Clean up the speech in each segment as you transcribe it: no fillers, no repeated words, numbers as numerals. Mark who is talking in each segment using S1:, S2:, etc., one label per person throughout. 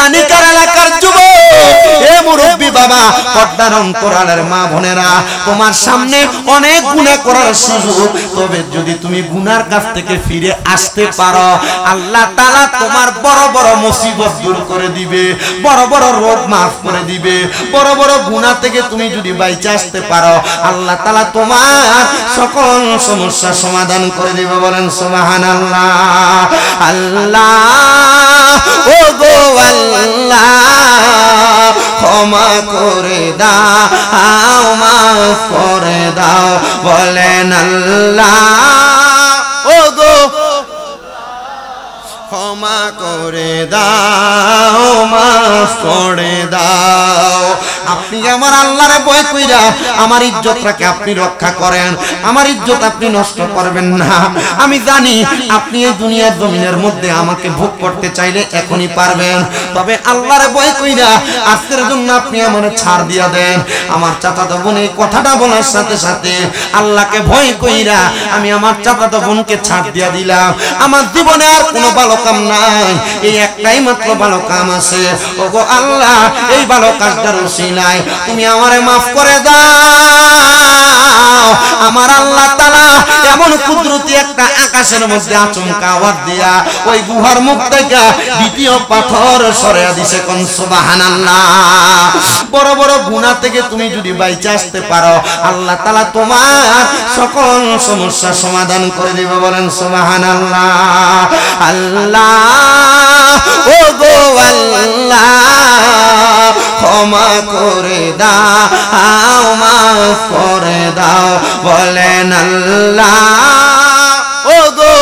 S1: রানীকার এলাকার যুবক, এ মুরব্বী বাবা, পর্দার অন্তরালের মা বোনেরা, তোমার সামনে অনেক গুনাহ করার সুযোগ, তবে যদি তুমি গুনার কাছ থেকে ফিরে আসতে পারো, আল্লাহ তাআলা তোমার বড় বড় মুসিবত দূর করে দিবে, বড় বড় রোগ মাফ করে দিবে। বড় বড় গুনাহ থেকে তুমি যদি বাইচে আসতে পারো, আল্লাহ তাআলা তোমার সকল সমস্যার সমাধান করে দিবে। বলেন সুবহানাল্লাহ। আল্লাহ ও গো আল্লাহ, ক্ষমা করে দাও, মাফ করে দাও। বলেন আল্লাহ ও গো, ক্ষমা করে দাও, মাফ করে দাও। আপনি আমার আল্লাহরে ভয় কইরা আমার ইজ্জতটাকে আপনি রক্ষা করেন, আমার ইজ্জত আপনি নষ্ট করবেন না। আমি জানি আপনি এই দুনিয়ার জমিনের মধ্যে আমাকে ভোগ করতে চাইলে এখনই পারবেন, তবে আল্লাহরে ভয় কইরা আজকের জন্য আপনি আমারে ছাড় দিয়া দেন। আমার চাচাতো বোন এই কথাটা বলার সাথে সাথে আল্লাহকে ভয় কইরা আমি আমার চাচাতো বোনকে ছাড় দিয়া দিলাম। আমার জীবনে আর কোনো ভালো কাম নাই, এই একটাই মাত্র ভালো কাম আছে। ওগো আল্লাহ, এই ভালো কাজটার উসিলায় তুমি আমারে মাফ করে দাও। আমার আল্লাহ তাআলা এমন কুদরতি একটা আকাশের মধ্যে আচমকা আওয়াজ দিয়া ওই গুহার মুখ থেকে দ্বিতীয় পাথর সরিয়ে দিছে। কোন সুবহানাল্লাহ। বড় বড় গুনাহ থেকে তুমি যদি বাইচে আসতে পারো, আল্লাহ তাআলা তোমার সকল সমস্যার সমাধান করে দিবে। বলেন সুবহানাল্লাহ। আল্লাহ ও গো আল্লাহ, ক্ষমা করে দাও, মাফ করে দাও। বলেন আল্লাহ ও গো,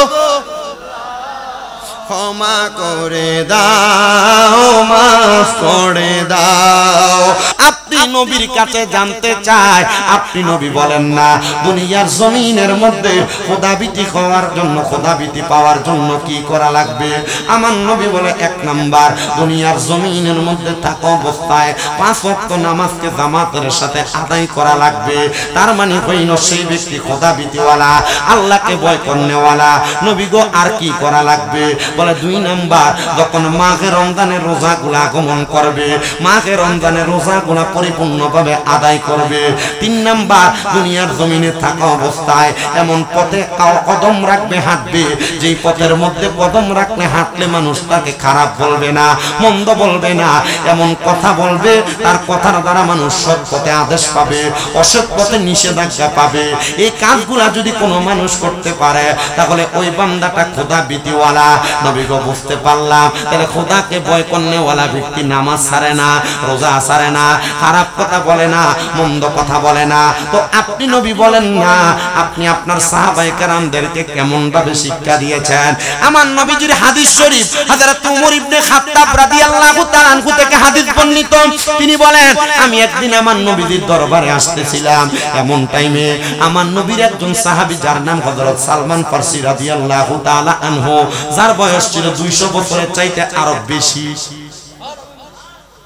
S1: ক্ষমা করে দাও, মাফ করে দাও। আপনি নবীর কাছে জানতে চায়, আপনি নবী বলেন না দুনিয়ার জমিনের মধ্যে খোদাবিতি হওয়ার জন্য, খোদাবিতি পাওয়ার জন্য কি করা লাগবে? আমার নবী বলে, এক নাম্বার, দুনিয়ার জমিনের মধ্যে থাকা অবস্থায় 5 ওয়াক্ত নামাজকে জামাতের সাথে আদায় করা লাগবে। তার মানে হইল সেই ব্যক্তি খোদাবিতিওয়ালা, আল্লাহকে ভয় করনেওয়ালা। নবী গো, আর কি করা লাগবে? বলে 2 নাম্বার, যখন মাঘে রমজানের রোজাগুলো আগমন করবে, মাঘে রমজানের রোজাগুলো পরিপূর্ণভাবে আদায় করবে। 3 নাম্বার, দুনিয়ার জমিনে থাকা অবস্থায় এমন পথে কদম রাখবে, হাঁটবে, যেই পথের মধ্যে কদম রাখলে হাঁটলে মানুষ তাকে খারাপ বলবে না, মন্দ বলবে না, এমন কথা বলবে তার কথার দ্বারা মানুষ সৎ পথে আদেশ পাবে, অসৎ পথে নিষেধাজ্ঞা পাবে। এই কাজগুলা যদি কোনো মানুষ করতে পারে, তাহলে ওই বান্দাটা খোদাবিতিওয়ালা। নবী গো, বুঝতে পারলাম, তাহলে খোদাকে ভয় করনেওয়ালা ব্যক্তি নামাজ ছাড়ে না, রোজা ছাড়ে না, খারাপ কথা বলে না, মন্দ কথা বলে না। তো আপনি নবী বলেন না, আপনি আপনার সাহাবায়ে কেরামদেরকে কেমন ভাবে শিক্ষা দিয়েছেন? আমার নবীজির হাদিস শরীফ, হযরত ওমর ইবনে খাত্তাব রাদিয়াল্লাহু তাআলা আনহু থেকে হাদিস বর্ণিত। তিনি বলেন, আমি একদিন আমার নবীজির দরবারে আসতেছিলাম, এমন টাইমে আমার নবীর একজন সাহাবী, যার নাম হযরত সালমান ফারসি রাদিয়াল্লাহু তাআলা আনহু, যার বয়স ছিল 200 বছরের চাইতে আরো বেশি।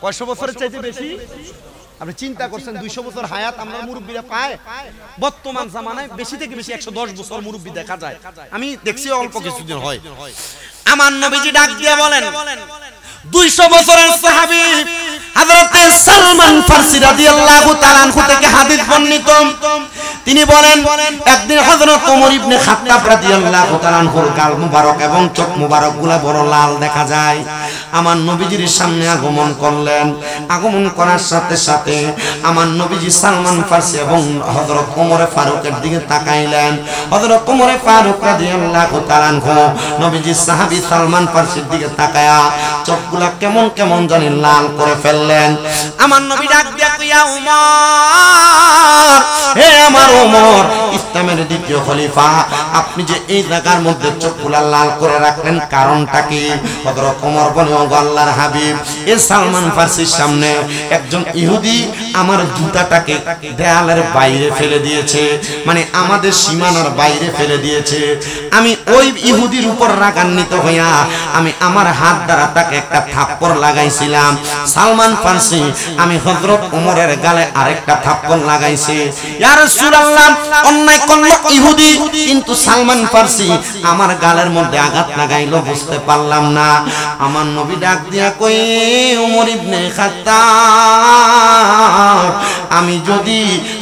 S1: কয়শো বছরের চাইতে বেশি? আপনি চিন্তা করছেন, 200 বছর হায়াত আমরা মুরব্বীরা পায়? বর্তমান জামানায় বেশি থেকে বেশি 110 বছর মুরব্বী দেখা যায়। আমি দেখছি অল্প কিছুদিন হয়। আমার নবীজি ডাক দিয়ে বলেন, 200 বছরের সাহাবী হযরত সালমান ফারসি রাদিয়াল্লাহু তাআলা আনহু থেকে হাদিস বর্ণিত। তিনি বলেন, একদিন হযরত ওমর ইবনে খাত্তাব রাদিয়াল্লাহু তাআলা আনহুর গাল মুবারক এবং চোখ মুবারকগুলো বড় লাল দেখা যায়। আমার নবীজির সামনে আগমন করলেন। আগমন করার সাথে সাথে আমার নবীজি সালমান ফারসি এবং হযরত ওমর ফারুকের দিকে তাকাইলেন। হযরত ওমর ফারুক রাদিয়াল্লাহু তাআলা আনহু নবীজি সাহাবী সালমান ফারসির দিকে তাকায়া চোখগুলা কেমন কেমন জানি লাল করে ফেললেন। আমার নবী ডাক দিয়া কইয়া, ওমর, হে আমার ওমর, ইসলামের দ্বিতীয় খলিফা, আপনি যে এই জায়গার মধ্যে চোখগুলা লাল করে রাখলেন, কারণটা কি? হযরত ওমর বলে, ও আল্লাহর হাবিব, এই সালমান ফারসির সামনে একজন ইহুদি আমার জুতাটাকে দেয়ালের বাইরে ফেলে দিয়েছে, মানে আমাদের সীমানার বাইরে ফেলে দিয়েছে। আমি ওই ইহুদির উপর রাগান্বিত হইয়া আমি আমার হাত দ্বারা তাকে একটা থাপ্পড় লাগাইছিলাম। সালমান ফারসি আমি হযরত ওমরের গালে আরেকটা থাপ্পড় লাগাইছি। ইয়া রাসূলুল্লাহ, অন্যায় করলো ইহুদি, কিন্তু সালমান ফারসি আমার গালের মধ্যে আঘাত লাগাইলো, বুঝতে পারলাম না। আমার নবী ডাক দিয়া কই, ওমর ইবনে খাত্তাব, আমি যদি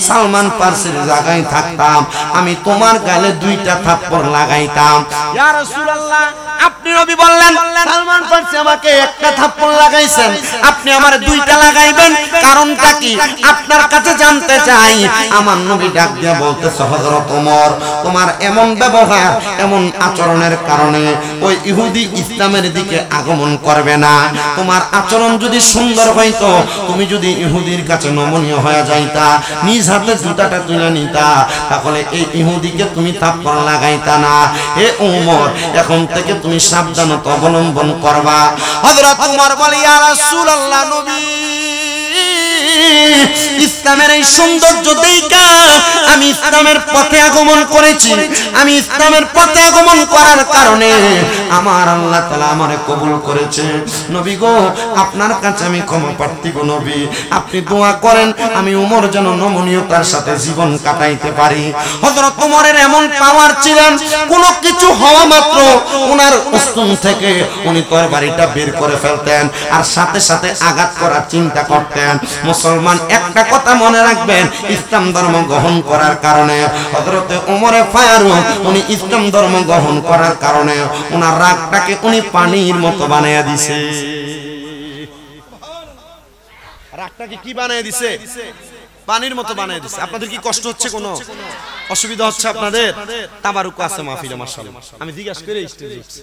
S1: সালমান ফারসির জায়গায় থাকতাম আমি তোমার গালে দুইটা থাপ্পড় লাগাইতাম। ইয়া রাসূলুল্লাহ, আপনি নবী বললেন সালমান ফারসি আমাকে একটা থাপ্পড় লাগাইছেন, আপনি আমার দুইটা লাগাইবেন, কারণটা কি আপনার কাছে জানতে চাই। আমার নবী ডাক দিয়া বলতেছে, হযরত ওমর, তোমার এমন ব্যবহার এমন আচরণের কারণে ওই ইহুদি ইসলামের দিকে আগমন করবে না। তোমার আচরণ যদি সুন্দর হইতো, তুমি যদি ইহুদির কাছে নমনীয় হয়ে যাইতা, নিজ হাতে জুতাটা তুলে নিতা, তাহলে এই ইহুদিকে তুমি থাপ্পড় লাগাইতা না। হে ওমর, এখন থেকে তুমি সাবধানতা অবলম্বন করবা। হযরত ওমর বলে, ইয়া রাসূলুল্লাহ, নবী ইসলামের এই সৌন্দর্য দেখা আমি ইসলামের পথে আগমন করেছি। আমি ইসলামের পথে আগমন করার কারণে আমার আল্লাহ তাআলা আমারে কবুল করেছে। নবী গো, আপনার কাছে আমি ক্ষমা প্রার্থী গো নবী, আপনি দোয়া করেন আমি ওমর যেন নমনীয়তার সাথে জীবন কাটাইতে পারি। হযরত ওমরের এমন পাওয়ার ছিলেন, কোনো কিছু হওয়া মাত্র ওনার উস্তুন থেকে উনি তরবারিটা বের করে ফেলতেন আর সাথে সাথে আঘাত করার চিন্তা করতেন। মুসলমান, একটা কথা মনে রাখবেন, ইসলাম ধর্ম গ্রহণ করার কারণে হযরত ওমর ফারুক উনি ইসলাম ধর্ম গ্রহণ করার কারণে ওনার রাগটাকে উনি পানির মতো বানায়া দিছে। রাগটাকে কি বানায়া দিছে? পানির মতো বানায়া দিছে। আপনাদের কি কষ্ট হচ্ছে, কোনো অসুবিধা হচ্ছে আপনাদের? তাবারুক আছে মাহফিলে মাশাআল্লাহ, আমি জিজ্ঞাসা করে স্টেজে উঠছি।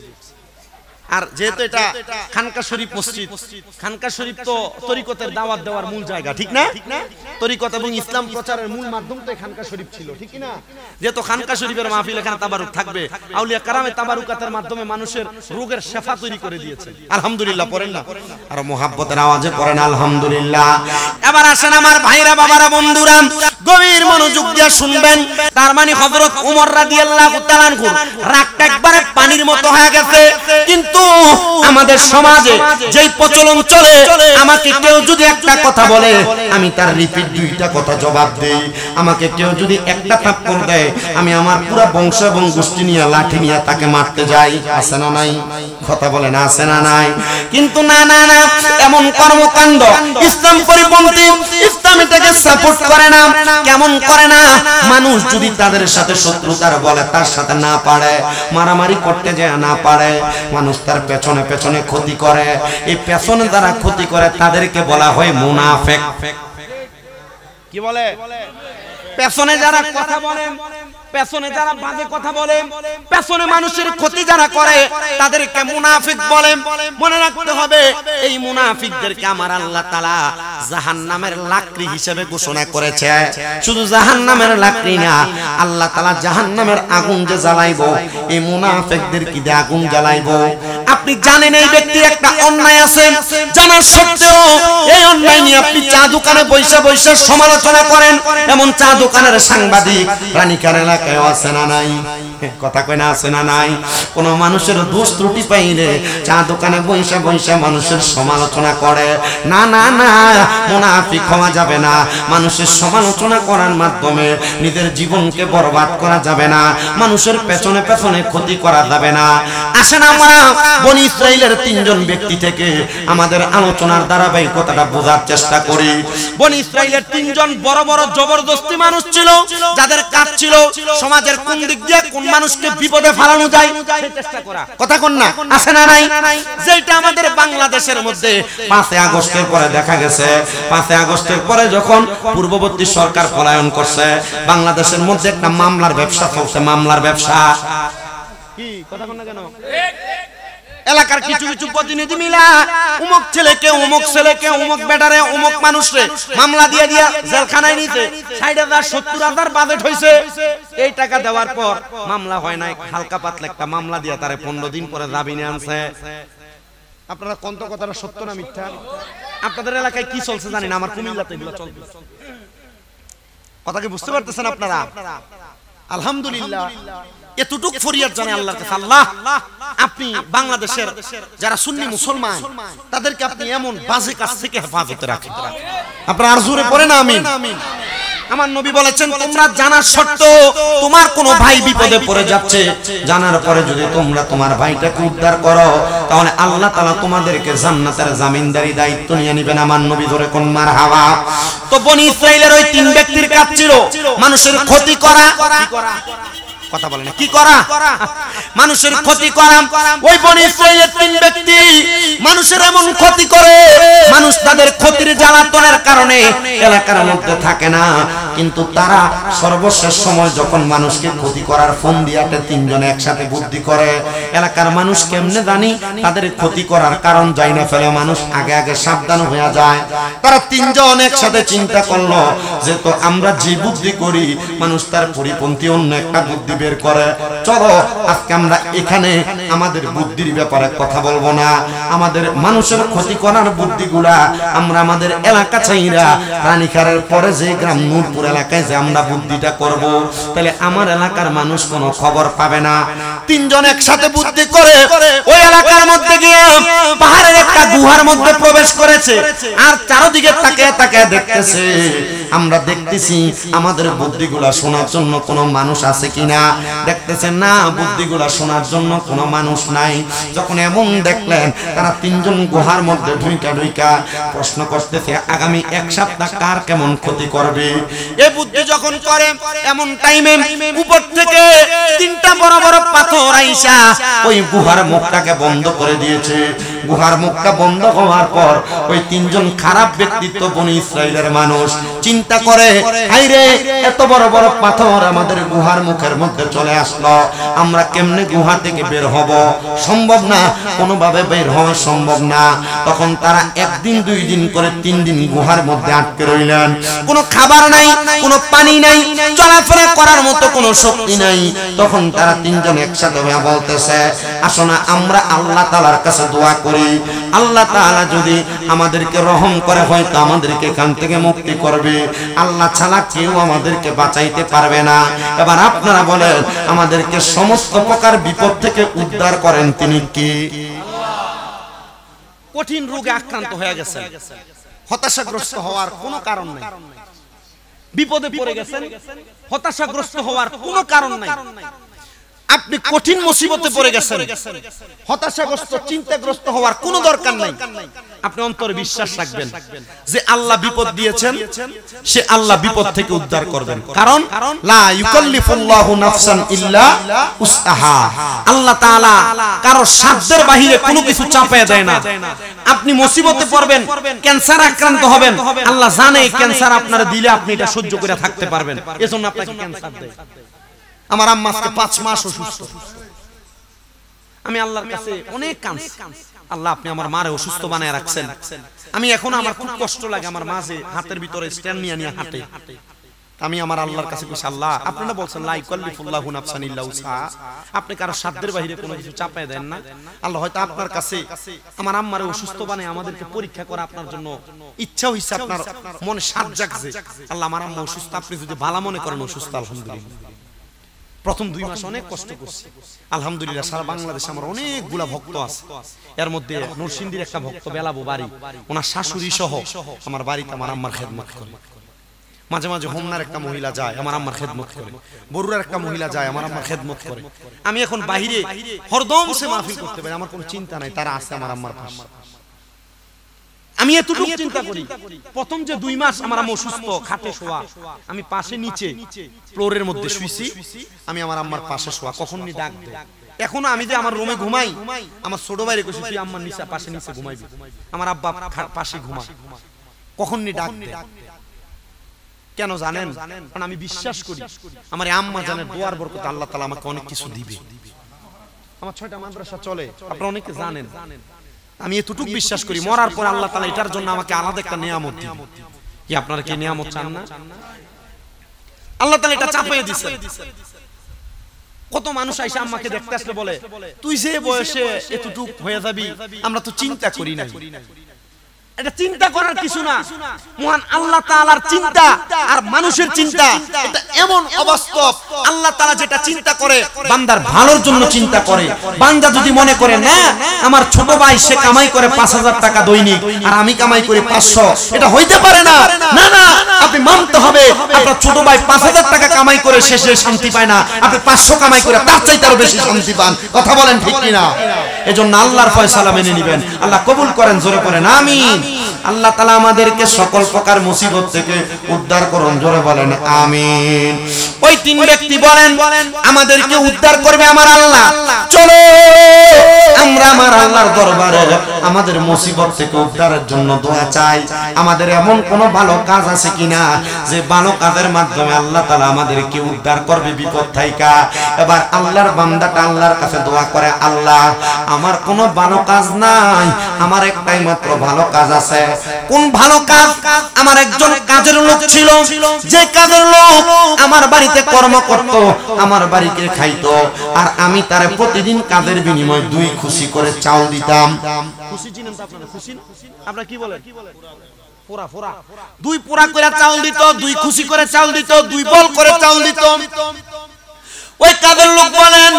S1: আর যেহেতু এটা খানকা শরীফ মসজিদ, খানকা শরীফ তো তরিকতের দাওয়াত দেওয়ার মূল জায়গা, ঠিক না? তরিকত এবং ইসলাম প্রচারের মূল মাধ্যম তো খানকা শরীফ ছিল, ঠিক না? যেহেতু খানকা শরীফের মাহফিল, এখানে তাবারুক থাকবে। আউলিয়া কারামে তাবারুকাতের মাধ্যমে মানুষের রোগের শিফা তৈরি করে দিয়েছে। আলহামদুলিল্লাহ পড়েন না? আর মুহাব্বতের আওয়াজে পড়েন আলহামদুলিল্লাহ। এবার আসেন আমার ভাইরা, বাবারা, বন্ধুরা, গভীর মনোযোগ দিয়ে শুনবেন। তার মানে হযরত ওমর রাদিয়াল্লাহু তাআলা আনহু রাগটা একবারে পানির মতো হয়ে গেছে। কিন্তু আমাদের সমাজে যেই প্রচলন চলে, আমাকে কেউ যদি একটা কথা বলে আমি তার রিপিট দুইটা কথা জবাব দেই। আমাকে কেউ যদি একটা থাপ্পড় দেয় আমি আমার পুরো বংশ এবং গোষ্ঠী নিয়ে লাঠি নিয়ে তাকে মারতে যাই। আছে না নাই? কথা বলে না, আছে না নাই? কিন্তু না না না, এমন কর্মকাণ্ড ইসলাম পরিপন্থী, ইসলাম এটাকে সাপোর্ট করে না। কেমন করে না? মানুষ যদি তাদের সাথে শত্রুতার বলে তার সাথে না পারে, মারামারি করতে যায় না পারে, মানুষ তার পেছনে পেছনে ক্ষতি করে। এই পেছনে যারা ক্ষতি করে তাদেরকে বলা হয় মুনাফিক। কি বলে? পেছনে যারা কথা বলে, পেছনে যারা বাজে কথা বলে, পেছনে মানুষের ক্ষতি যারা করে তাদেরকে মুনাফিক বলে। মনে রাখতে হবে, এই মুনাফিকদেরকে আমার আল্লাহ তাআলা জাহান্নামের লাকড়ি হিসেবে ঘোষণা করেছে। শুধু জাহান্নামের লাকড়ি না, আল্লাহ তাআলা জাহান্নামের আগুন যে জ্বালাইবো, এই মুনাফিকদেরকে দিয়ে আগুন জ্বালাইবো। আপনি জানেন এই ব্যক্তির একটা অন্যায় আছে, জানা সত্ত্বেও এই অন্যায় নিয়ে আপনি চা দোকানে বৈশা বৈশা সমালোচনা করেন। এমন চা দোকানের সাংবাদিক রানীকার এলাকায় আছে না নাই? কথা কয় না, আছে না নাই? কোন মানুষের দোষ ত্রুটি পাইলে চা দোকানে বৈশা বৈশা মানুষের সমালোচনা করে। না না না, মুনাফিক হওয়া যাবে না। মানুষের সমালোচনা করার মাধ্যমে নিজের জীবনকে বরবাদ করা যাবে না, মানুষের পেছনে পেছনে ক্ষতি করা যাবে না। আসেন আমরা বনি ইসরাইলের তিনজন ব্যক্তি থেকে আমাদের আলোচনার ধারাবাহিকতাটা বোঝার চেষ্টা করি। বনি ইসরাইলের তিনজন বড় বড় জবরদস্তি মানুষ ছিল, যাদের কাজ ছিল সমাজের কোন দিক দিয়ে কোন মানুষকে বিপদে ফেলানো যায় সেই চেষ্টা করা। কথা কোন না, আছে না নাই? যেটা আমাদের বাংলাদেশের মধ্যে 5 আগস্টের পরে দেখা গেছে। 5 আগস্টের পরে যখন পূর্ববর্তী সরকার পলায়ন করছে, বাংলাদেশের মধ্যে একটা মামলার ব্যবসা চলছে। মামলার ব্যবসা কি? কথা কোন না কেন? এলাকার কিছু কিছু প্রতিনিধি মিলা অমুক ছেলেকে, অমুক ছেলেকে, অমুক বেটারে, অমুক মানুষরে মামলা দিয়ে দিয়া জেলখানায় নিতে 60,000 70,000 বাজেট হইছে। এই টাকা দেওয়ার পর মামলা হয় নাই, হালকা পাতলা একটা মামলা দিয়া তারে 15 দিন পরে জামিনে আনছে। আপনারা কোন কথাটা সত্য না মিথ্যা? আপনাদের এলাকায় কি চলছে জানি না, আমার কুমিল্লাতে এগুলো চলবে। কথা কি বুঝতে পারতেছেন আপনারা? আলহামদুলিল্লাহ এতটুক ফরিয়াদ জানে আল্লাহর কাছে, আল্লাহ আপনি বাংলাদেশের যারা সুন্নি মুসলমান তাদেরকে আপনি এমন বাজে কাজ থেকে হেফাজতে রাখেন। আপনারা আর জোরে পড়েন আমিন। আমার নবী বলেছেন তোমরা জানার সত্ত্বেও তোমার কোন ভাই বিপদে পড়ে যাচ্ছে, জানার পরে যদি তোমরা তোমার ভাইটাকে উদ্ধার করো তাহলে আল্লাহ তাআলা তোমাদেরকে জান্নাতের জামিনদারি দায়িত্ব নিয়ে নেবেন। আমার নবী ধরে কোন মারহাবা। তো বনি ইসরাইলের ওই তিন ব্যক্তির কাজ ছিল মানুষের ক্ষতি করা। কথা বলে না, কি করা? মানুষের ক্ষতি করা। ওই বনি ইসরাইলের তিন ব্যক্তি মানুষের এমন ক্ষতি করে, মানুষ তাদের ক্ষতির জ্বালাতনের কারণে এলাকার মধ্যে থাকে না, কিন্তু তারা সর্বশেষ সময় যখন মানুষকে ক্ষতি করার ফোন দিয়াতে তিনজনে একসাথে বুদ্ধি করে এলাকার মানুষ কেমনে জানি তাদের ক্ষতি করার কারণ যাই না ফেলে মানুষ আগে আগে সাবধান হয়ে যায়। তারা তিনজন একসাথে চিন্তা করলো যে তো আমরা যে বুদ্ধি করি মানুষ তার পরিপন্থী অন্য একটা বুদ্ধি বের করে, চলো আজকে আমরা এখানে আমাদের বুদ্ধির ব্যাপারে কথা বলবো না, আমাদের মানুষের ক্ষতি করার বুদ্ধিগুলা আমরা আমাদের এলাকা চাইরা রানীখারের পরে যে গ্রাম নূরপুর এলাকায় যে আমরা বুদ্ধিটা করব, তাহলে আমার এলাকার মানুষ কোনো খবর পাবে না। তিনজন একসাথে বুদ্ধি করে ওই এলাকার মধ্যে গিয়ে পাহাড়ের একটা গুহার মধ্যে প্রবেশ করেছে, আর চারদিকে তাকিয়ে তাকিয়ে দেখতেছে আমরা দেখতেছি আমাদের বুদ্ধিগুলা শোনার জন্য কোনো মানুষ আছে কিনা, দেখতেছেন না বুদ্ধিগুলা শোনার জন্য কোনো মানুষ নাই। যখন এমন দেখলেন তারা তিনজন গুহার মধ্যে ঢুইকা প্রশ্ন করতেছে আগামী এক সপ্তাহ কার কেমন ক্ষতি করবে। এই বুদ্ধি যখন করে এমন টাইমে উপর থেকে তিনটা বড় বড় পাথর আইসা ওই গুহার মুখটাকে বন্ধ করে দিয়েছে। গুহার মুখটা বন্ধ হওয়ার পর ওই তিনজন খারাপ ব্যক্তিত্ব বনি ইসরাইলের মানুষ চিন্তা করে হাইরে এত বড় বড় পাথর আমাদের গুহার মুখের মধ্যে চলে আসলো, আমরা কেমনে গুহা থেকে বের হব? সম্ভব না, কোনোভাবে বের হওয়া সম্ভব না। তখন তারা একদিন দুই দিন করে 3 দিন গুহার মধ্যে আটকে রইলেন। কোনো খাবার নাই, কোনো পানি নাই, চলাফেরা করার মতো কোনো শক্তি নাই। তখন তারা তিনজন একসাথে হয়ে বলতেছে আসো না আমরা আল্লাহ তাআলার কাছে দোয়া করি, আল্লাহ তাআলা যদি আমাদেরকে রহম করে হয়তো আমাদেরকে এখান থেকে মুক্তি করবে, আল্লাহ ছাড়া কেউ আমাদেরকে বাঁচাইতে পারবে না। এবার আপনারা বলেন আমাদেরকে সমস্ত প্রকার বিপদ থেকে উদ্ধার করেন তিনি কে? কঠিন রোগে আক্রান্ত হয়ে গেছেন, হতাশাগ্রস্ত হওয়ার কোনো কারণ নাই। বিপদে পড়ে গেছেন, হতাশাগ্রস্ত হওয়ার কোনো কারণ নাই। আপনি কঠিন মুসিবতে পড়ে গেছেন, হতাশাগ্রস্ত চিন্তাগ্রস্ত হওয়ার কোনো দরকার নাই। আপনি অন্তরে বিশ্বাস রাখবেন যে আল্লাহ বিপদ দিয়েছেন, সে আল্লাহ বিপদ থেকে উদ্ধার করবেন। কারণ লা ইউকাল্লিফুল্লাহু নাফসান ইল্লা উসআহা, আল্লাহ তাআলা কারো সাধ্যের বাহিরে কোনো কিছু চাপায় দেয় না। আপনি মুসিবতে পড়বেন, ক্যান্সার আক্রান্ত হবেন, আল্লাহ জানে এই ক্যান্সার আপনার দিলে আপনি এটা সহ্য করে থাকতে পারবেন, এজন্য আপনাকে ক্যান্সার দেয়। আমার আম্মা আজকে 5 মাস অসুস্থ, আমি আল্লাহর কাছে অনেক কাঁদছি, আল্লাহ আপনি আমার মারে অসুস্থ বানায় রাখছেন। আমি এখন আমার খুব কষ্ট লাগে, আমার মা যে হাতের ভিতরে স্ট্যান্ড নিয়ে নিয়ে হাঁটে, আমি আমার আল্লাহর কাছে কইছি আল্লাহ আপনারা বলছেন লা ইউকাল্লিফুল্লাহু নাফসান ইল্লা উসআহা, আপনি কারো সাধ্যের বাইরে কোনো কিছু চাপায় দেন না। আল্লাহ হয়তো আপনার কাছে আমার আম্মারে অসুস্থ বানায় আমাদেরকে পরীক্ষা করা আপনার জন্য ইচ্ছা হইছে, আপনার মনে সাধ জাগছে, আল্লাহ আমার আম্মা অসুস্থ, আপনি যদি ভালো মনে করেন অসুস্থ আলহামদুলিল্লাহ। প্রথম 2 মাস অনেক কষ্ট করছি, আলহামদুলিল্লাহ সারা বাংলাদেশে আমার অনেকগুলা ভক্ত আছে, এর মধ্যে নরসিংদীর একটা ভক্ত বেলাবো বাড়ি, ওনার শাশুড়ি সহ আমার বাড়িতে আমার আম্মার খেদমত করে। মাঝে মাঝে হোমনার একটা মহিলা যায় আমার আম্মার খেদমত করে, বরুড়ার একটা মহিলা যায় আমার আম্মার খেদমত করে। আমি এখন বাইরে হরদম সে মাহফিল করতে পারি, আমার কোনো চিন্তা নাই, তারা আছে আমার আম্মার পাশে। আমি এতটুকু চিন্তা করি প্রথম যে 2 মাস আমার আম্মা অসুস্থ, খাটে শোয়া, আমি পাশে নিচে ফ্লোরের মধ্যে শুইছি, আমি আমার আম্মার পাশে শোয়া, কখন নি ডাক দেয়। এখনো আমি যে আমার রুমে ঘুমাই, আমার ছোট ভাইরে কইছি তুই আম্মার নিচে পাশে নিচে ঘুমাইবি, আমার আব্বা পাশে ঘুমায়, কখন নি ডাক দেয়। কেন জানেন? কারণ আমি বিশ্বাস করি আমার আম্মা জানে দোয়ার বরকতে আল্লাহ তাআলা আমাকে অনেক কিছু দিবে। আমার 6টা মাদ্রাসা চলে, আপনারা অনেকে জানেন। আমি এতটুকু বিশ্বাস করি মরার পর আল্লাহ তাআলা এটার জন্য আমাকে আলাদা একটা নিয়ামত দিবেন। কি আপনারা কি নিয়ামত চান না? আল্লাহ তাআলা এটা চাপিয়ে দিয়েছে। কত মানুষ আইসা আম্মাকে দেখতে আসলে বলে তুই যে বয়সে এতটুকু হয়ে যাবি আমরা তো চিন্তা করি নাই। এটা চিন্তা করার কিছু না। মহান আল্লাহ তাআলার চিন্তা আর মানুষের চিন্তা এটা এমন অবাস্তব। আল্লাহ তাআলা যেটা চিন্তা করে বান্দার ভালোর জন্য চিন্তা করে। বান্দা যদি মনে করে না আমার ছোট ভাই সে কামাই করে 5000 টাকা দৈনিক আর আমি কামাই করি 500, এটা হইতে পারে না। না না, আপনি মানতে হবে আপনার ছোট ভাই 5000 টাকা কামাই করে শেষে শান্তি পায় না, আপনি 500 কামাই করে তার চাইতে আরো বেশি শান্তি পান। কথা বলেন ঠিক কি না? এজন্য আল্লাহর ফয়সালা মেনে নেবেন। আল্লাহ কবুল করেন, জোরে করেন আমিন। আল্লাহ তাআলা আমাদেরকে সকল প্রকার মুসিবত থেকে উদ্ধার করুন, জোরে বলেন আমিন। ওই তিন ব্যক্তি বলেন আমাদেরকে উদ্ধার করবে আমার আল্লাহ। চলো আমরা আমার আল্লাহর দরবারে আমাদের মুসিবত থেকে উদ্ধারের জন্য দোয়া চাই। আমাদের এমন কোন ভালো কাজ আছে কিনা যে ভালো কাজের মাধ্যমে আল্লাহ তাআলা আমাদেরকে উদ্ধার করবে বিপদ থেকে। এবার আল্লাহর বান্দাটা আল্লাহর কাছে দোয়া করে, আল্লাহ আমার কোনো ভালো কাজ নাই, আমার একটাই মাত্র ভালো কাজ আছে। কোন ভালো কাজ? আমার একজন কাজের লোক ছিল, যে কাজের লোক আমার বাড়িতে কর্ম করত, আমার বাড়িতে খাইতো, আর আমি তারে প্রতিদিন কাজের বিনিময়ে 2 খুশি করে চাউল দিতাম। খুশি চিনেন তো আপনারা? খুশি না? আপনারা কি বলেন? পোড়া পোড়া 2 পোড়া করে চাউল দিত, 2 খুশি করে চাউল দিত, 2 বল করে চাউল দিত। ওই কাজের লোক বলেন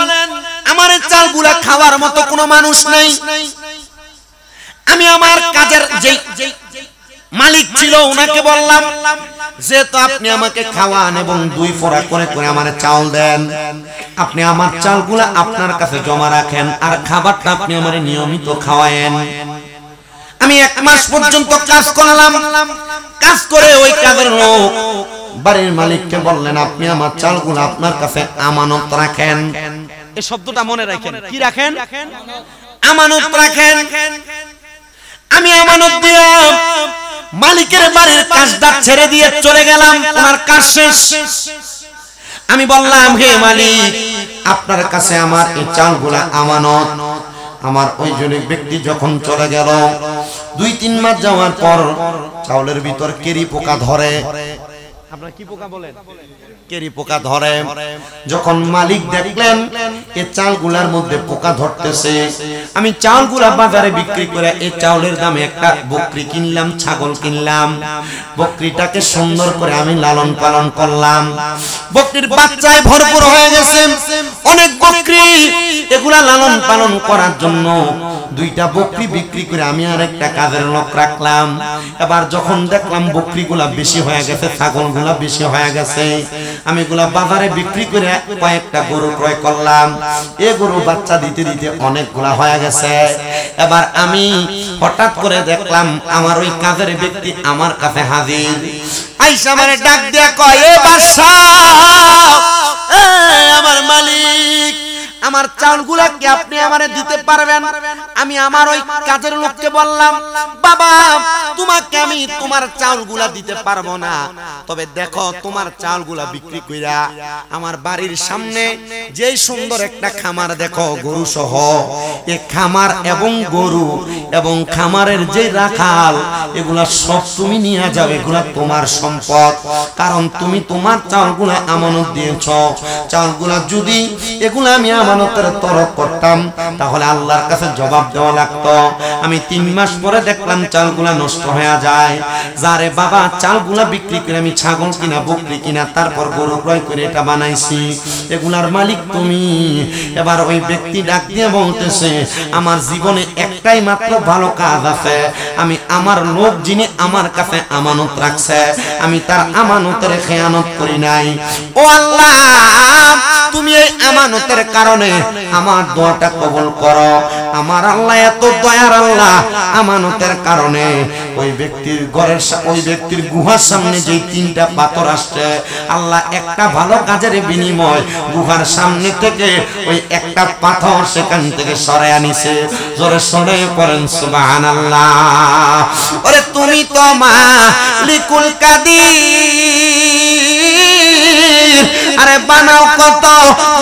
S1: আমার এই চালগুলা খাওয়ার মতো কোনো মানুষ নাই। আমি আমার কাজের যে মালিক ছিল ওনাকে বললাম যে তো আপনি আমাকে খাওয়ান এবং 2 পোড়া করে করে আমারে চাউল দেন, আপনি আমার চালগুলা আপনার কাছে জমা রাখেন আর খাবারটা আপনি আমারে নিয়মিত খাওয়ায়েন। আমি 1 মাস পর্যন্ত কাজ করলাম। কাজ করে ওই কাজের লোক বাড়ির মালিককে বললেন আপনি আমার চালগুলো আপনার কাছে আমানত রাখেন। এই শব্দটা মনে রাখেন। কি রাখেন? আমানত রাখেন। আমি আমানত দিয়ে মালিকের বাড়ির কাজটা ছেড়ে দিয়ে চলে গেলাম, ওনার কাজ শেষ। আমি বললাম হে মালিক আপনার কাছে আমার এই চালগুলো আমানত। আমার ওই জনক ব্যক্তি যখন চলে গেল 2-3 মাস যাওয়ার পর চাউলের ভিতর কেরি পোকা ধরে। আপনারা কি পোকা বলেন? কেরি পোকা ধরে। যখন মালিক দেখলেন এই চালগুলার মধ্যে পোকা ধরতেছে, আমি চালগুলা বাজারে বিক্রি করে এই চাউলের দামে একটা বকরি কিনলাম, ছাগল কিনলাম। বকরিটাকে সুন্দর করে আমি লালন পালন করলাম। বকরির বাচ্চায় ভরপুর হয়ে গেছে, অনেক বকরি। এগুলা লালন পালন করার জন্য 2টা বকরি বিক্রি করে আমি আরেকটা কাজের লোক রাখলাম। এবার যখন দেখলাম বকরিগুলা বেশি হয়ে গেছে, ছাগলগুলা বেশি হয়ে গেছে, আমি এগুলা বাজারে বিক্রি করে কয়েকটা গরু ক্রয় করলাম। এই গরু বাচ্চা দিতে দিতে অনেকগুলা হয়ে গেছে। এবার আমি হঠাৎ করে দেখলাম আমার ওই কাজের ব্যক্তি আমার কাছে হাজির। আইসা আমারে ডাক দিয়া কয়, এ বাদশা, আমার মালিক আমার চাউলগুলা কি আপনি আমারে দিতে পারবেন? আমি আমার ওই কাজের লোককে বললাম বাবা তোমাকে আমি তোমার চাউলগুলা দিতে পারবো না, তবে দেখো তোমার চাউলগুলা বিক্রি কইরা আমার বাড়ির সামনে যেই সুন্দর একটা খামার দেখো গরু সহ, এই খামার এবং গরু এবং খামারের যে রাখাল এগুলা সব তুমি নিয়ে যাবে, এগুলা তোমার সম্পদ। কারণ তুমি তোমার চাউলগুলা আমানত দিয়েছো। চাউলগুলা যদি এগুলা আমি আমানতের তরফ করতাম তাহলে আল্লাহর কাছে জবাব দেওয়া লাগতো। আমি 3 মাস পরে দেখলাম চালগুলা নষ্ট হয়ে যায়। যারে বাবা চালগুলা বিক্রি করে আমি ছাগল কিনা বকরি কিনা তারপর গরু ক্রয় করে এটা বানাইছি, এগুলার মালিক তুমি। এবার ওই ব্যক্তি ডাক দিয়ে বলতেছে আমার জীবনে একটাই মাত্র ভালো কাজ আছে, আমি আমার লোক যিনি আমার কাছে আমানত রাখছে আমি তার আমানতের খেয়ানত করি নাই। ও আল্লাহ তুমি এই আমানতের কারণে আমার দোয়াটা কবুল করো। আমার আল্লাহ এত দয়ার আল্লাহ, আমানতের কারণে ওই ব্যক্তির ঘরের ওই ব্যক্তির গুহার সামনে যে 3টা পাথর আসছে আল্লাহ একটা ভালো কাজের বিনিময় গুহার সামনে থেকে ওই একটা পাথর সেখান থেকে সরায় আনিছে। জোরে সরে পড়েন সুবহানাল্লাহ। ওরে তুমি তো মালিকুল কাদির, আরে বানাও কত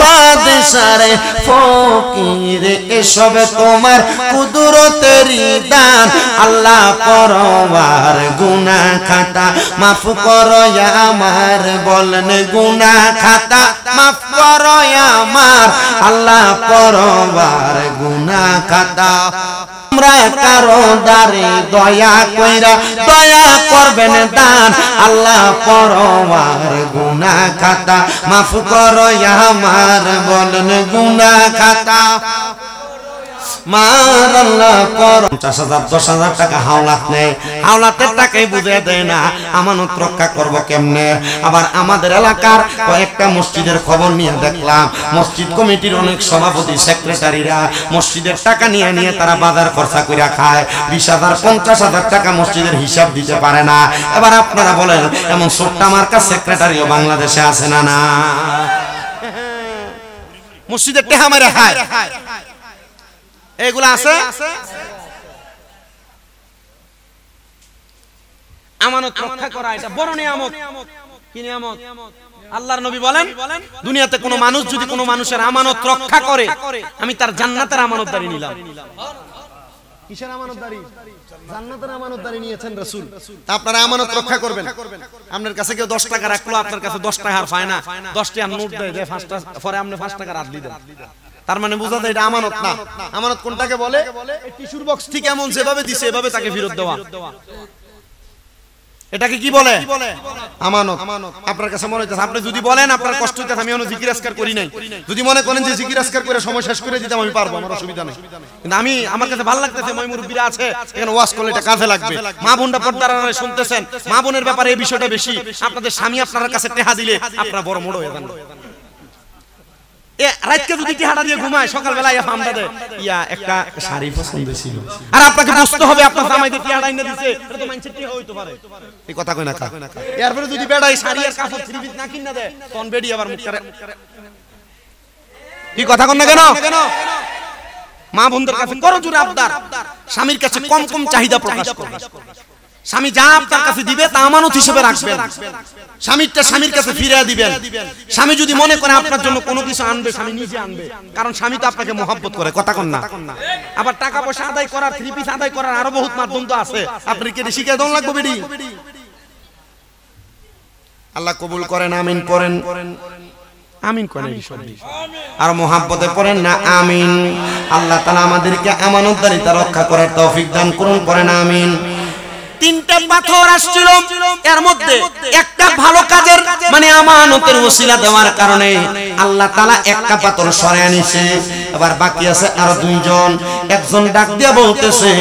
S1: বাদশারে ফকিরে এসব তোমার কুদরতেরই দান আল্লাহ পরওয়ার গুনাহ খাতা মাফ করো আমার বলেন গুনাহ খাতা মাফ করো আমার আল্লাহ পরওয়ার গুনাহ খাতা আমরা কারো দারে দয়া কইরা দয়া করবেন দান আল্লাহ পরওয়ার গুনাহ খাতা মাফ করো আমার বলেন গুনাহ খাতা মার আল্লাহ কর 50,000 10,000 টাকা হাওলাত নেয় হাওলাতের টাকাই বুঝে দেয় না আমানত রক্ষা করব কেমনে আবার আমাদের এলাকার কয়েকটা মসজিদের খবর নিয়ে দেখলাম মসজিদ কমিটির অনেক সভাপতি সেক্রেটারিরা মসজিদের টাকা নিয়ে নিয়ে তারা বাজার খরচা কইরা খায় 20,000 50,000 টাকা মসজিদের হিসাব দিতে পারে না এবার আপনারা বলেন এমন ছোট্ট মার্কা সেক্রেটারিও বাংলাদেশে আছে না না মসজিদের টাকা মেরে খায় এগুলা আছে আমানত রক্ষা করা এটা বড় নিয়ামত কি নিয়ামত আল্লাহর নবী বলেন দুনিয়াতে কোনো মানুষ যদি কোনো মানুষের আমানত রক্ষা করে আমি তার জান্নাতের আমানতদারি নিলাম কিসের আমানতদারি জান্নাতের আমানতদারি নিয়েছেন রাসূল তা আপনারা আমানত রক্ষা করবেন আপনার কাছে কেউ 10 টাকা রাখলো আপনার কাছে 10 টাকা আর পায় না 10 টাকা নোট দেয় 5টা পরে আপনি 5 টাকা রাত দিবেন তার মানে বোঝা যায় এটা আমানত না আমানত কোনটাকে বলে এই টিস্যুর বক্স ঠিক এমন যেভাবে দিছে এভাবে তাকে ফেরত দেওয়া এটাকে কি বলে আমানত আপনার কাছে মনে হচ্ছে আপনি যদি বলেন আপনার কষ্ট হচ্ছে আমি এখনো জিকির আজকার করি নাই যদি মনে করেন যে জিকির আজকার করে সময় শেষ করে দিতাম আমি পারবো আমার অসুবিধা নেই কিন্তু আমি আমার কাছে ভালো লাগতেছে মই মুরব্বিরা আছে এখানে ওয়াজ করলে এটা কাজে লাগবে মা বোনরা পর্দার আড়ালে শুনতেছেন মা বোনের ব্যাপারে এই বিষয়টা বেশি আপনাদের স্বামী আপনার কাছে টেহা দিলে আপনারা বড় মোড় হয়ে যান রাতকে যদি টিহাটা দিয়ে ঘুমায় সকালবেলা ইয়া ফামটা দেয় ইয়া একটা শাড়ি পছন্দ ছিল আর আপনাকে বুঝতে হবে আপনার জামাই দিয়ে টিহাটা এনে দিয়েছে এটা তো মাইন্ডসেট টিহা হইতে পারে এই কথা কই না কা এরপরে যদি বেড়াই শাড়ি আর কাপড় থ্রি পিস না কিনা দেয় তখন বেডি আবার মুখ করে কি কথা কন না কেন মা বোনদের কাছে করো জোরে আবদার স্বামীর কাছে কম কম চাহিদা প্রকাশ করো স্বামী যা আপনার কাছে দিবে তা আমানত হিসেবে রাখবেন স্বামীরটা স্বামীর কাছে ফিরিয়ে দিবেন স্বামী যদি মনে করে আপনার জন্য কোনো কিছু আনবে স্বামী নিজে আনবে কারণ স্বামী তো আপনাকে মহব্বত করে কথা কন না আবার টাকা পয়সা আদায় করার থ্রি পিস আদায় করার আরো বহুত মাধ্যম তো আছে আপনি কি শিখে দন লাগবে বেডি আল্লাহ কবুল করেন আমিন পড়েন আমিন করেন আর মহব্বতে পড়েন না আমিন আল্লাহ তাআলা আমাদেরকে আমানতদারিতা রক্ষা করার তৌফিক দান করুন পড়েন আমিন তিনটা পাথর আসছিল এর মধ্যে একটা ভালো কাজের মানে আমানতের ওসিলা দেওয়ার কারণে আল্লাহ তাআলা একটা পাথর সরিয়ে নিছে এবার বাকি আছে আরো দুইজন একজন ডাক দিয়ে বলতেছে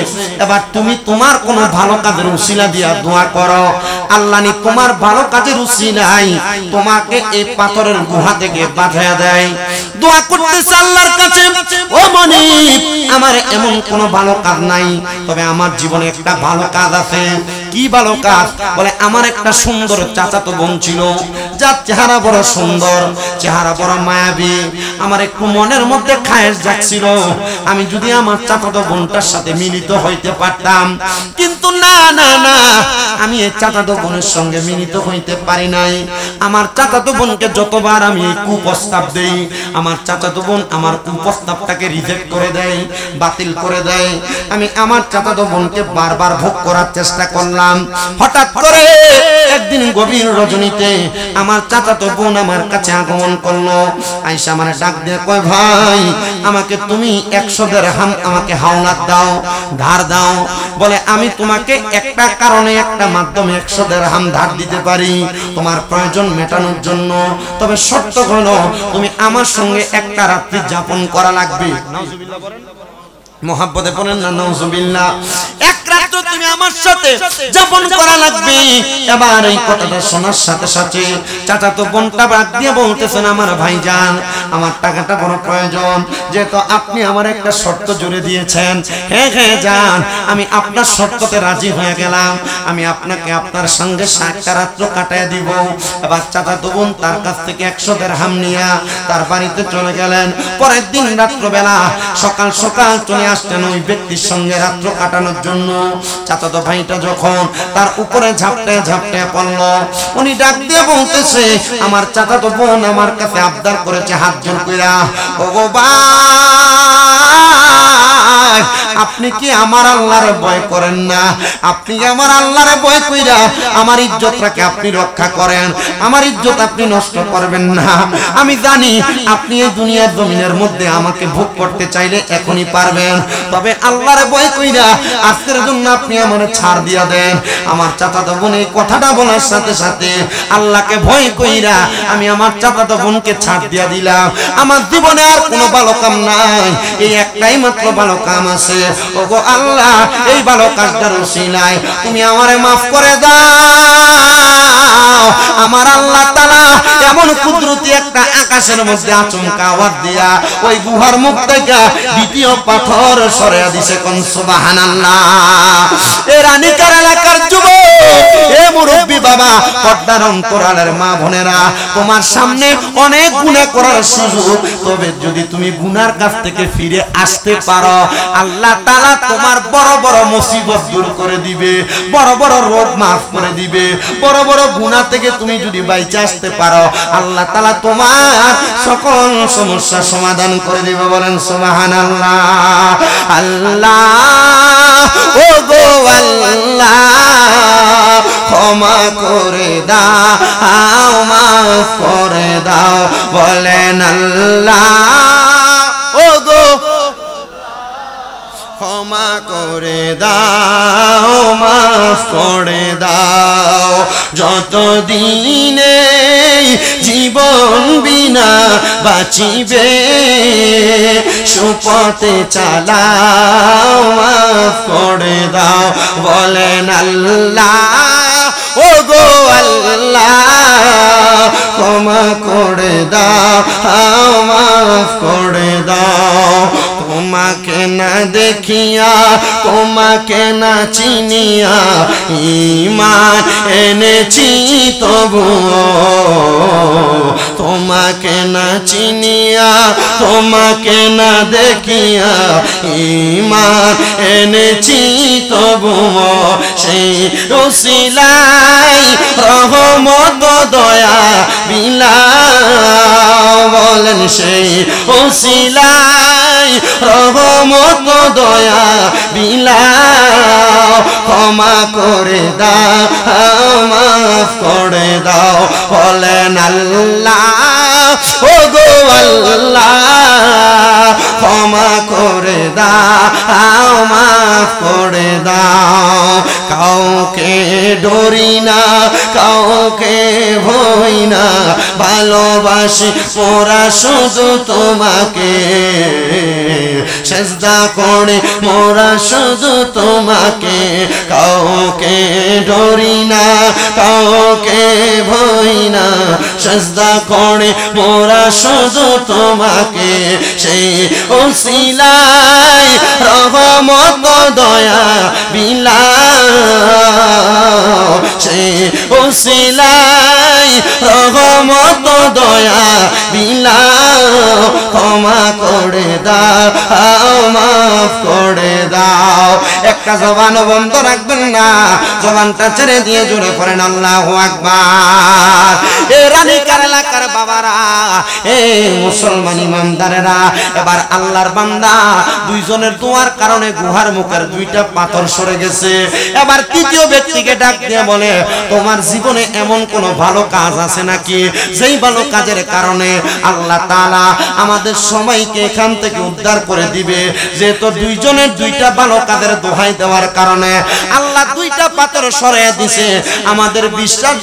S1: এবার তুমি তোমার কোন ভালো কাজের ওসিলা দিয়া দোয়া করো আল্লাহ নি তোমার ভালো কাজের ওসিলাই তোমাকে এই পাথরের গুহা থেকে বাঁচায়া দেয় দোয়া করতেছে আল্লাহর কাছে ও মনিব আমার এমন কোন ভালো কাজ নাই তবে আমার জীবনে একটা ভালো কাজ আছে কি ভালো কাজ বলে আমার একটা সুন্দর চাচাতো বোন ছিল যার চেহারা বড় সুন্দর চেহারা বড় মায়াবী আমার একটু মনের মধ্যে খায়েশ জাগছিল আমি যদি আমার চাচাতো বোনটার সাথে মিলিত হইতে পারতাম কিন্তু না না না আমি এই চাচাতো বোনের সঙ্গে মিলিত হইতে পারি নাই আমার চাচাতো বোনকে যতবার আমি কুপ্রস্তাব দেই আমার চাচাতো বোন আমার কুপ্রস্তাবটাকে রিজেক্ট করে দেয় বাতিল করে দেয় আমি আমার চাচাতো বোনকে বারবার ভোগ করার চেষ্টা করলাম হঠাৎ করে একদিন গভীর রজনীতে আমার চাচাতো বোন আমার কাছে আগমন করলো আয়েশা মানে ডাক দিয়ে কয় ভাই আমাকে তুমি 100 দিরহাম আমাকে হাওলাত দাও ধার দাও বলে আমি তোমাকে একটা কারণে একটা মাধ্যমে 100 দিরহাম ধার দিতে পারি তোমার প্রয়োজন মেটানোর জন্য তবে শর্ত হলো তুমি আমার সঙ্গে একটা রাত্রি যাপন করা লাগবে নাউজুবিল্লাহ বলেন মোহাব্বতে বলেন না নাউজুবিল্লাহ এক রাত তুমি আমার সাথে যাপন করা লাগবে এবার এই কথাটা শোনার সাথে সাথে চাচাতো বোনটা ডাক দিয়ে বলতেছেন আমার ভাইজান আমার টাকাটা বড় প্রয়োজন, যেহেতু আপনি আমার একটা শর্ত জুড়ে দিয়েছেন। হ্যাঁ হ্যাঁ যান, আমি আপনার শর্ততে রাজি হয়ে গেলাম, আমি আপনাকে আপনার সঙ্গে একটা রাত্র কাটায় দিব। এবার চাচাতো বোন তার কাছ থেকে 100 দিরহাম নিয়া তার বাড়িতে চলে গেলেন। পরের দিন রাত্রবেলা সকাল সকাল চলে আসলেন ওই ব্যক্তির সঙ্গে রাত্র কাটানোর জন্য। চাচাতো ভাইটা যখন তার উপরে ঝাপটে ঝাপটে পড়ল, উনি ডাক দিয়ে বলতেছে, আমার চাচাতো বোন আমার কাছে আবদার করেছে হাত জোড় কইরা, ও গো ভাই, আপনি কি আমার আল্লাহর ভয় করেন না? আপনি কি আমার আল্লাহর ভয় কইরা আমার ইজ্জতটাকে আপনি রক্ষা করেন? আমার ইজ্জত আপনি নষ্ট করবেন না। আমি জানি আপনি এই দুনিয়ার জমিনের মধ্যে আমাকে ভোগ করতে চাইলে এখনই পারবেন, তবে আল্লাহর ভয় কইরা আজকের জন্য আপনি আমারে ছাড় দিয়া দেন। আমার চাচাতো বোন এই কথাটা বলার সাথে সাথে আল্লাহকে ভয় কইরা আমি আমার চাচাতো বোনকে ছাড় দিয়া দিলাম। আমার জীবনে আর কোনো ভালো কাম নাই, এই একটাই মাত্র ভালো কাম আছে। ওগো আল্লাহ, এই ভালো কাজটার উসিলায় তুমি আমারে মাফ করে দাও। আমার আল্লাহ তাআলা এমন কুদরতি একটা আকাশের মধ্যে আচমকা আওয়াজ দিয়া ওই গুহার মুখ থেকে দ্বিতীয় পাথর সরিয়ে দিছে। কোন সুবহানাল্লাহ। এ রানীকার এলাকার যুবক, এ মুরব্বি বাবা, পর্দার অন্তরালের মা বোনেরা, তোমার সামনে অনেক গুনাহ করার সুযোগ, তবে যদি তুমি গুনার কাছ থেকে ফিরে আসতে পারো, আল্লাহ তাআলা তোমার বড় বড় মুসিবত দূর করে দিবে, বড় বড় রোগ মাফ করে দিবে। বড় বড় গুনাহ থেকে তুমি যদি বাইচে আসতে পারো, আল্লাহ তাআলা তোমার সকল সমস্যা সমাধান করে দিবে। বলেন সুবহানাল্লাহ। আল্লাহ, ও গো আল্লাহ, ক্ষমা করে দাও, মাফ করে দাও। বলেন আল্লাহ, ও গো ক্ষমা করে দাও, মাফ করে দাও। যতদিনে জীবন বিনা বাঁচিবে, সুপথে চালাও, মাফ করে দাও। বলেন আল্লাহ, ও গো আল্লাহ, ক্ষমা করে দাও, মাফ করে দাও। তোমাকে না দেখিয়া, তোমাকে না চিনিয়া ঈমান এনেছি তবু, তোমাকে না চিনিয়া, তোমাকে না দেখিয়া ঈমান এনেছি তবু, সেই উসিলায় রহমত দয়া বিলাও। বলেন সেই উসিলায় রহমত দয়া বিলাও। ক্ষমা করে দাও, মাফ করে দাও। বলেন আল্লাহ, ও গো আল্লাহ, ক্ষমা করে দাও, মাফ করে দাও। কাউকে ডরি না, কাউকে ভয় না, ভালোবাসি মোরা শুধু তোমাকে, সেজদা করে মোরা শুধু তোমাকে। কাউকে ডরি না, কাউকে ভয় না, সেজদা করে মোরা শুধু তোমাকে। সেই উসিলায় রহমত দয়া বিলাও, সেই উসিলায় রহমত দয়া বিলাও। ক্ষমা করে দাও, মাফ করে দাও। একটা জবান বন্ধ রাখবেন না, জবানটা ছেড়ে দিয়ে জোরে পড়েন আল্লাহু আকবার। এ রানীকার এলাকার বাবারা, এ মুসলমান ইমানদারেরা, এবার আল্লাহর বান্দা দুইজনের দোয়ার কারণে গুহার মুখের দুইটা পাথর সরে গেছে। এবার তৃতীয় ব্যক্তিকে ডাক দিয়ে বলে, তোমার জীবনে এমন কোন ভালো কাজ আছে নাকি, যেই ভালো কাজের কারণে আল্লাহ তাআলা আমাদের সবাইকে এখান থেকে উদ্ধার করে দিবে? যেহেতু দুইজনের দুইটা ভালো কাজের দোহাই দেওয়ার কারণে আল্লাহ দুইটা পাথর সরিয়ে দিছে, আমাদের বিশ্বাস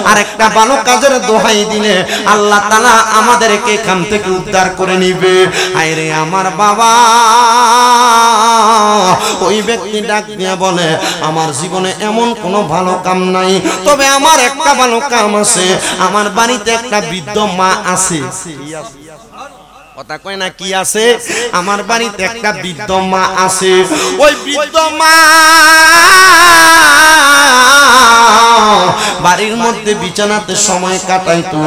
S1: আরেকটা ভালো কাজের দোহাই দিলে আল্লাহ তাআলা আমাদেরকে এখান থেকে উদ্ধার করে নিবে। আরে আমার বাবা, ওই ব্যক্তি ডাক দিয়ে বলে আমার জীবনে এমন কোনো ভালো কাম নাই, তবে আমার একটা ভালো কাম আছে। আমার বাড়িতে একটা বৃদ্ধ মা আছে। কথা কয় না, কি আছে? আমার বাড়িতে একটা বৃদ্ধ মা আছে। ওই বৃদ্ধ মা বাড়ির মধ্যে বিছানাতে সময় কাটাইতো।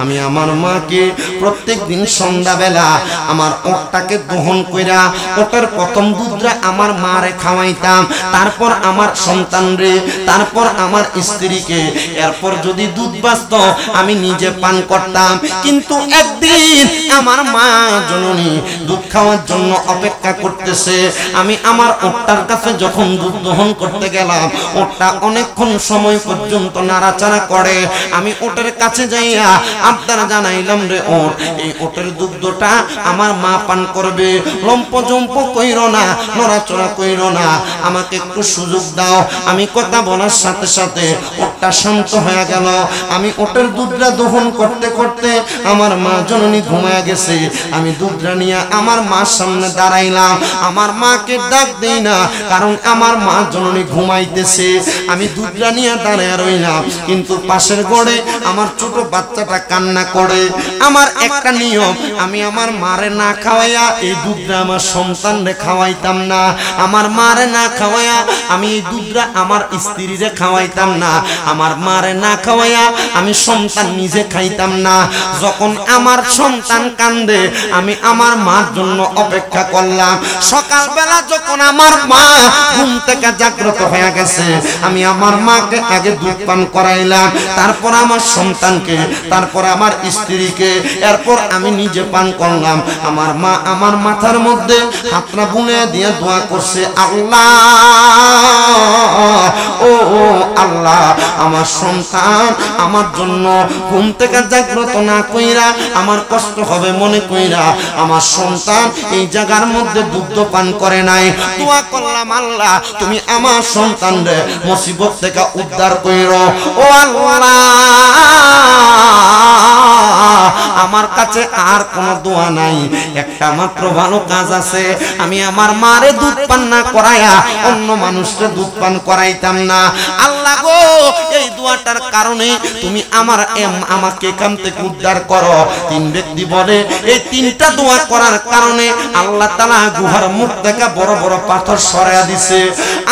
S1: আমি আমার মাকে প্রত্যেক দিন সন্ধ্যাবেলা আমার ওটটাকে দহন কইরা ওটার প্রথম দুধটা আমার মারে খাওয়াইতাম, তারপর আমার সন্তানরে, তারপর আমার স্ত্রীকে, এরপর যদি দুধ বাঁচত আমি নিজে পান করতাম। কিন্তু একদিন আমার মা জননী দুধ খাওয়ার জন্য অপেক্ষা করতেছে। আমি আমার ওটটার কাছে যখন দুধ দহন করতে গেলাম, ওটটা অনেকক্ষণ সময় পর্যন্ত নাড়াচাড়া করে। আমি ওটের কাছে যাইয়া আপনারা জানাইলাম রে ওট, এই ওটের দুধটা আমার মা পান করবে, লম্প জম্প কইরো না, নড়াচড়া কইরো না, আমাকে একটু সুযোগ দাও। আমি কথা বলার সাথে সাথে ওটটা শান্ত হয়ে গেল। আমি ওটের দুধটা দহন করতে করতে আমার মা জননী ঘুমায় গেছে। আমি দুধটা নিয়ে আমার মার সামনে দাঁড়াইলাম। আমার মাকে ডাক দেই না, কারণ আমার মা জননী ঘুমাইতেছে। আমি দুধটা নিয়ে দাঁড়ায় রইলাম, কিন্তু পাশের ঘরে আমার ছোট বাচ্চাটা কান্না করে। আমার একটা নিয়ম, আমি আমার মারে না খাওয়াইয়া এই দুধটা আমার সন্তানরে খাওয়াইতাম না। আমার মারে না খাওয়াইয়া আমি এই দুধটা আমার স্ত্রীরে খাওয়াইতাম না। আমার মারে না খাওয়াইয়া আমি সন্তান নিজে খাইতাম না। যখন আমার সন্তান কান্দে আমি আমার মার জন্য অপেক্ষা করলাম। সকালবেলা যখন আমার মা ঘুম থেকে জাগ্রত হয়ে গেছে, আমি আমার মাকে আগে দুধ পান করাইলাম, তারপর আমার সন্তানকে, তারপর আমার স্ত্রীকে, এরপর আমি নিজে পান করলাম। আমার মা আমার মাথার মধ্যে হাতটা বুনে দিয়ে দোয়া করছে, আল্লাহ ও আল্লাহ, আমার সন্তান আমার জন্য ঘুম থেকে জাগ্রত না কইরা, আমার কষ্ট হবে মনে কইরা আমার সন্তান এই জায়গার মধ্যে দুধ পান করে নাই। দোয়া করলাম, আল্লাহ তুমি আমার সন্তানরে মুসিবত থেকে উদ্ধার কইরো। ও আল্লাহ, আমার কাছে আর কোনো দোয়া নাই, একটা মাত্র ভালো কাজ আছে। আমি আমার মারে দুধ পান না করাইয়া অন্য মানুষকে দুধ পান করাইতাম না। আল্লাহ গো, এই দোয়াটার কারণে তুমি আমাকে এখান থেকে উদ্ধার করো। তিন ব্যক্তি বলে এই তিনটা দোয়া করার কারণে আল্লাহ তাআলা গুহার মুখ থেকে বড় বড় পাথর সরাইয়া দিছে।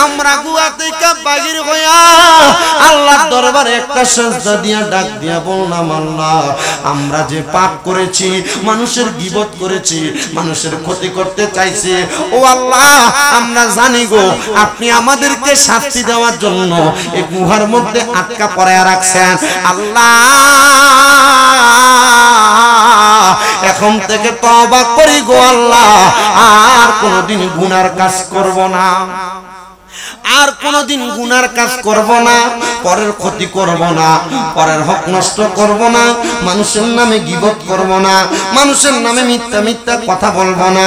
S1: আমরা গুহা থেকে বাহির হইয়া আল্লাহর দরবারে একটা সিজদা দিয়া ডাক দিয়া বললাম, আল্লাহ আমরা যে পাপ করেছি, মানুষের গীবত করেছি, মানুষের ক্ষতি করতে চাইছি, ও আল্লাহ আমরা জানি গো আপনি আমাদেরকে শাস্তি দেওয়ার জন্য এই গুহার মধ্যে আটকা পড়ায়া রাখছেন। আল্লাহ এখন থেকে তওবা করি গো আল্লাহ, আর কোনোদিন গুনার কাজ করব না, আর কোনদিন গুনার কাজ করব না, পরের ক্ষতি করব না, পরের হক নষ্ট করব না, মানুষের নামে গীবত করব না, মানুষের নামে মিথ্যা মিথ্যা কথা বলবো না।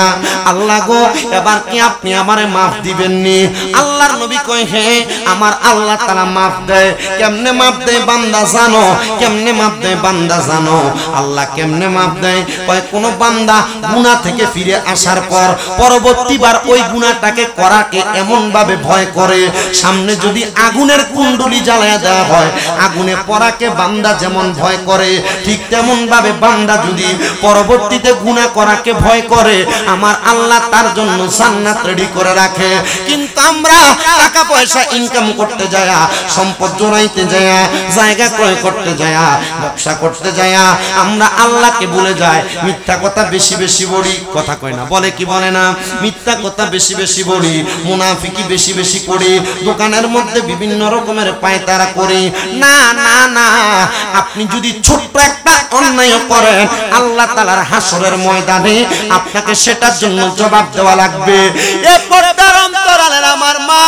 S1: আল্লাহ গো, এবার কি আপনি আমারে মাফ দিবেন নি? আল্লাহর নবী কয়, হ্যাঁ আমার আল্লাহ তাআলা মাফ দেয়। কেমনে মাফ দেয় বান্দা জানো? কেমনে মাফ দেয় বান্দা জানো? আল্লাহ কেমনে মাফ দেয়? কয় কোন বান্দা গুনাহ থেকে ফিরে আসার পর পরবর্তীবার ওই গুনাহটাকে করাকে এমন ভাবে ভয় করে, সামনে যদি আগুনের কুণ্ডলি জ্বালায়া দেওয়া হয়, আগুনে পড়াকে বান্দা যেমন ভয় করে, ঠিক তেমন ভাবে বান্দা যদি পরবর্তীতে গুনাহ করাকে ভয় করে, আমার আল্লাহ তার জন্য জান্নাত রেডি করে রাখে। কিন্তু আমরা টাকা পয়সা ইনকাম করতে যায়া, সম্পদ জোড়াইতে যায়া, জায়গা ক্রয় করতে যায়া, ব্যবসা করতে যায়া আমরা আল্লাহকে ভুলে যাই, মিথ্যা কথা বেশি বেশি বলি। কথা কয় না, বলে কি বলে না? মিথ্যা কথা বেশি বেশি বলি, মুনাফিকি বেশি বেশি করি, দোকানের মধ্যে বিভিন্ন রকমের পায়তারা করি। না না না, আপনি যদি ছোট্ট একটা অন্যায় করেন, আল্লাহ তাআলার হাসরের ময়দানে আপনাকে সেটার জন্য জবাব দেওয়া লাগবে। এ পর্দার অন্তরালের আমার মা,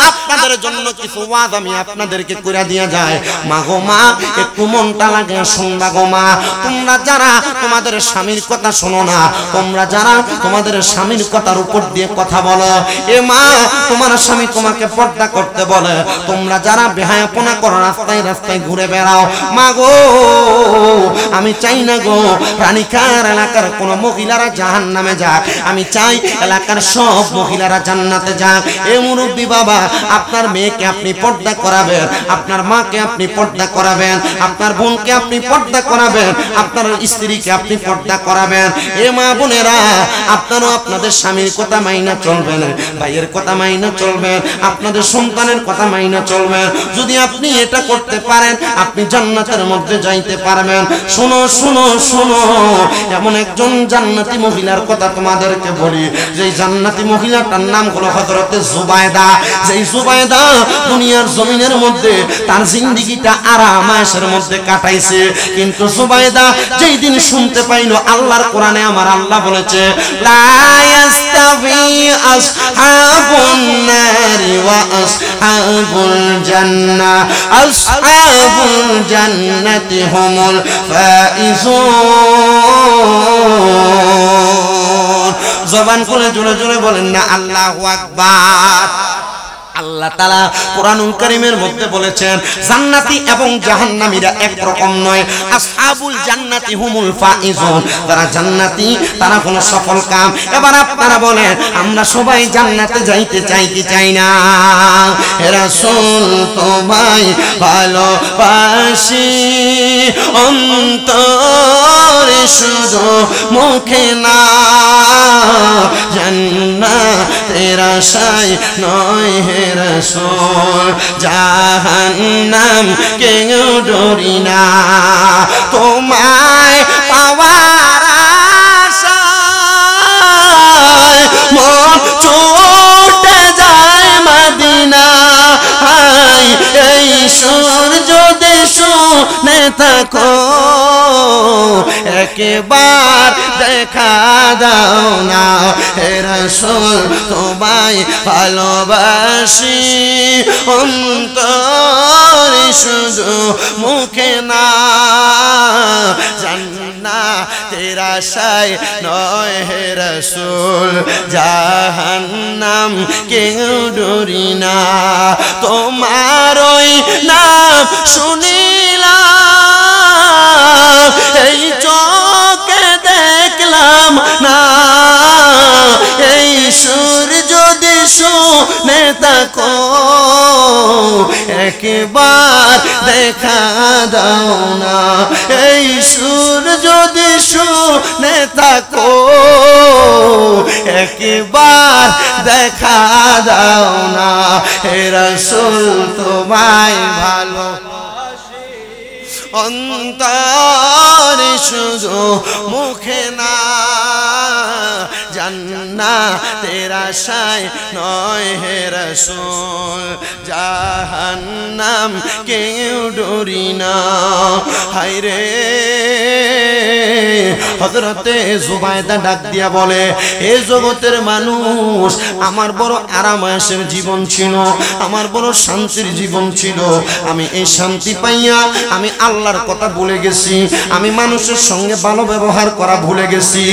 S1: আপনাদের জন্য কিছু ওয়াজ আমি আপনাদেরকে করে দিয়ে যায়। মা গো মা, একটু মনটা লাগে শুনবা গো মা। তোমরা যারা তোমাদের স্বামীর কথা শোনো না, তোমরা যারা তোমাদের স্বামীর কথার উপর দিয়ে কথা বলো, এ মা তোমার স্বামী তোমাকে পর্দা করতে বলে, তোমরা যারা বেহায়াপনা করো, রাস্তায় রাস্তায় ঘুরে বেড়াও, মা গো আমি চাই না গো রানীকার এলাকার কোন মহিলারা জাহান্নামে যাক, আমি চাই এলাকার সব মহিলারা জান্নাতে যাক। এ মুরব্বী বাবা, আপনার মেয়েকে আপনি পর্দা করাবেন, আপনার মাকে আপনি পর্দা করাবেন, আপনার বোনকে আপনি পর্দা করাবেন, আপনার স্ত্রীকে আপনি পর্দা করাবেন। এ মা বোনেরা, আপনারও আপনাদের স্বামীর কথা মাইনা চলবেন, ভাইয়ের কথা মাইনা চলবেন, আপনাদের সন্তানের কথা মাইনা চলবেন। যদি আপনি এটা করতে পারেন, আপনি জান্নাতের মধ্যে যাইতে পারবেন। শোনো শোনো শোনো, এমন একজন জান্নাতি মহিলার কথা তোমাদেরকে বলি, যে জান্নাতি মহিলাটার নাম হলো হযরতে জুবায়দা। যেই জুবায়দা দুনিয়ার জমিনের মধ্যে তার জিন্দেগিটা আরাম আয়েশের মধ্যে কাটাইছে, কিন্তু জুবায়দা যেই দিন শুনতে পাইলো আল্লাহর কোরআনে আমার আল্লাহ বলেছে, লা ইয়াস্তাবি আসহাবুন নারি ওয়া আসহাবুল জান্নাহ, আসহাবুল জান্নাতি হুমুল ফাইজুন। জবান খুলে জোরে জোরে বলেন না আল্লাহু আকবার। আল্লাহ তাআলা কোরআনুল কারীমের মধ্যে বলেছেন, জান্নাতি এবং জাহান্নামীরা এক রকম নয়। আসহাবুল জান্নাতি হুমুল ফাইজুন, তারা জান্নাতি, তারা হলো সফল কাম। এবার আপনারা বলেন, আমরা সবাই জান্নাতে যাইতে চাই কি চাই না? হে রাসূল তোমায় ভালোবাসি অন্তরে শুধু মুখে না, জান্নাতের আশায় নয় হে রাসূল, জাহান্নাম কেউ ডরি না। তোমায় পাওয়ার আশায় মন ছুটে যায় মদিনায়, এই সুর যদি শুনে থাকো একবার দেখা দাও না। হে রাসূল তোমায় ভালোবাসি অন্তরে শুধু মুখে না, জান্নাতের আশায় নয় হে রাসূল, জাহান্নাম কেউ ডরি না। তোমার ওই নাম শুনিলাম, এই চোখে দেখলাম না, এই সুর যদি শুনে থাকো একবার দেখা দাও না, এই সুর যদি শুনে থাকো একবার দেখা দাও না। হে রাসূল তোমায় ভালোবাসি অন্তরে শুধু মুখে না, জান্নাতের আশায় নয় হে রাসূল, জাহান্নাম কেউ ডরি না। হায়রে হযরতে জুবায়দা ডাক দিয়া বলে, এ জগতের মানুষ, আমার বড় আরাম আয়েশের জীবন ছিল, আমার বড় শান্তির জীবন ছিল, আমি এই শান্তি পাইয়া আমি আল্লাহর কথা ভুলে গেছি, আমি মানুষের সঙ্গে ভালো ব্যবহার করা ভুলে গেছি।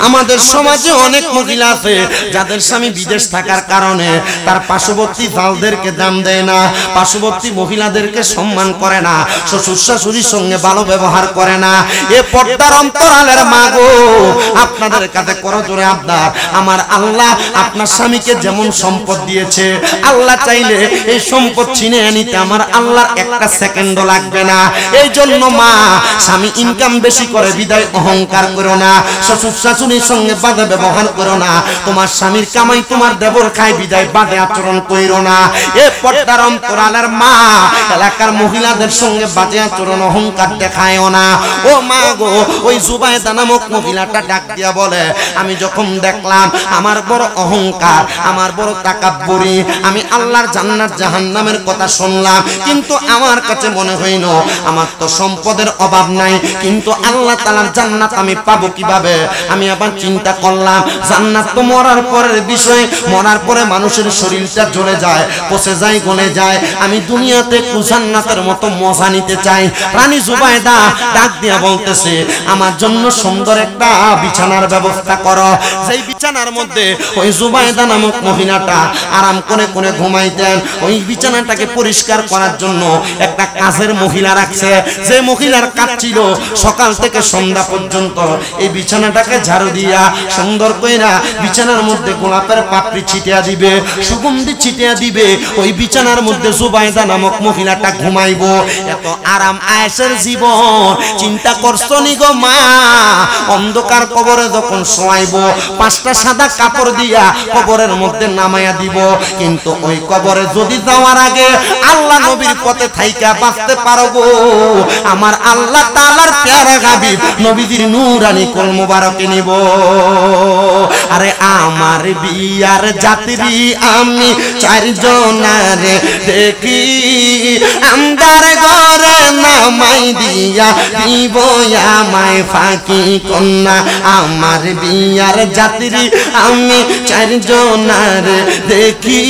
S1: আমাদের সমাজে অনেক মহিলা আছে যাদের স্বামী বিদেশ থাকার কারণে তার পার্শ্ববর্তী জালদেরকে দাম দেয় না, পার্শ্ববর্তী মহিলাদেরকে সম্মান করে না, শ্বশুর শাশুড়ির সঙ্গে ভালো ব্যবহার করে না। এ পর্দার অন্তরালের মা গো, আপনাদের কাছে করজোরে আবদার, আমার আল্লাহ আপনার স্বামীকে যেমন সম্পদ দিয়েছে, আল্লাহ চাইলে এই সম্পদ ছিনে নিতে আমার আল্লাহর একটা সেকেন্ডও লাগবে না। এই জন্য মা, স্বামী ইনকাম বেশি করে বিদায় অহংকার করো না, শ্বশুর শাশুড়ির সঙ্গে বাজে ব্যবহার করো না, তোমার স্বামীর কামাই তোমার দেবর খায় বিদায় বাজে আচরণ করো না। এ পর্দার অন্তরালের মা, এলাকার মহিলাদের সঙ্গে বাজে আচরণ অহংকার দেখায়ও না। ও মা গো, ওই জুবায়দা নামক মহিলাটা ডাক দিয়া বলে, আমি যখন দেখলাম আমার বড় অহংকার, আমার বড় তাকাব্বুরি, আমি আল্লাহর জান্নাত জাহান্নামের কথা শুনলাম, কিন্তু আমার কাছে মনে হইল আমার তো সম্পদের অভাব নাই, কিন্তু আল্লাহ তাআলার জান্নাত আমি পাবো কিভাবে? আমি আবার চিন্তা করলাম, জান্নাত তো মরার পরের বিষয়, মরার পরে মানুষের শরীরটা জ্বলে যায়, পচে যায়, গলে যায়। আমি দুনিয়াতে একটু জান্নাতের মতো মজা নিতে চাই। রানী জুবাইদা ডাক দিয়া বলতেছে, আমার জন্য সুন্দর একটা বিছানার ব্যবস্থা করো। যেই বিছানার মধ্যে ওই জুবাইদা নামক মহিলাটা আরাম করে করে ঘুমাইতেন, ওই বিছানাটাকে পরিষ্কার করার জন্য একটা কাজের মহিলা রাখছে। যে মহিলার কাজ ছিল সকাল থেকে সন্ধ্যা পর্যন্ত এই বিছানাটাকে ঝাড়ু দিয়া সুন্দর কইরা বিছানার মধ্যে গোলাপের পাপড়ি ছিটিয়া দিবে, সুগন্ধি ছিটিয়া দিবে। ওই বিছানার মধ্যে জুবাইদা নামক মহিলাটা ঘুমাইবো। এত আরাম আয়েশের জীবন চিন্তা করছো নি গো মা? অন্ধকার কবরে যখন শোয়াইবো, 5টা সাদা কাপড় দিয়া কবরের মধ্যে নামাইয়া দিব। কিন্তু ওই কবরে যদি যাওয়ার আগে আল্লাহ নবীর পথে থাইকা বাঁচতে পারবো, আমার আল্লাহ তাআলার প্যারা হাবিব নবীজির নূরানি কোল মুবারকে নিব। আরে আমার বিয়ার যাত্রী আমি 4 জনারে দেখি, আমদার ঘরে নামাই দিয়া দিব আমায় ফাঁকি কন্যা। আমার বিয়ার যাত্রী আমি 4 জনারে দেখি,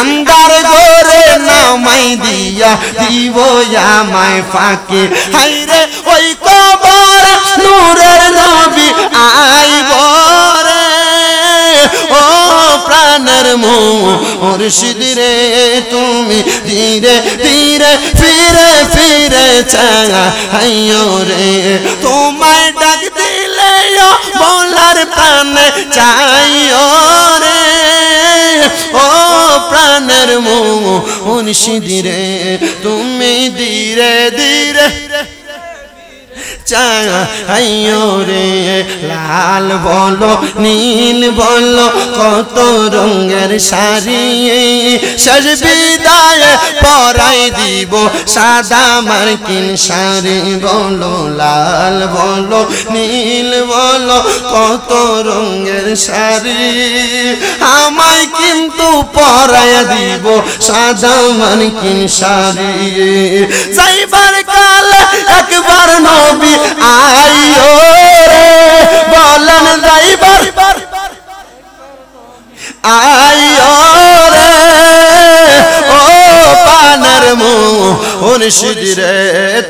S1: আমদার ঘরে নামাই দিয়া দিব আমায় ফাঁকি। হাইরে ওই কবর নূরের নবী আইব রে, ও প্রাণের মুর্শিদ রে তুমি ধীরে ধীরে ফিরে ফিরে চাইও রে। তোমায় ডাক দিলে বলার প্রাণে চাইও রে, ও প্রাণের মুর্শিদ রে তুমি ধীরে ধীরে চাইও রে। লাল বলো নীল বলো কত রঙের শাড়ি, শেষ বিদায় পরাই দিব সাদা মার্কিন শাড়ি। বলো লাল বলো নীল বলো কত রঙের শাড়ি, আমায় কিন্তু পরাই দিব সাদা মার্কিন শাড়ি। যাইবার কালে একবার নবী আইও রে, বলেন যাইবার আইও রে, ও পানার মুর্শিদ রে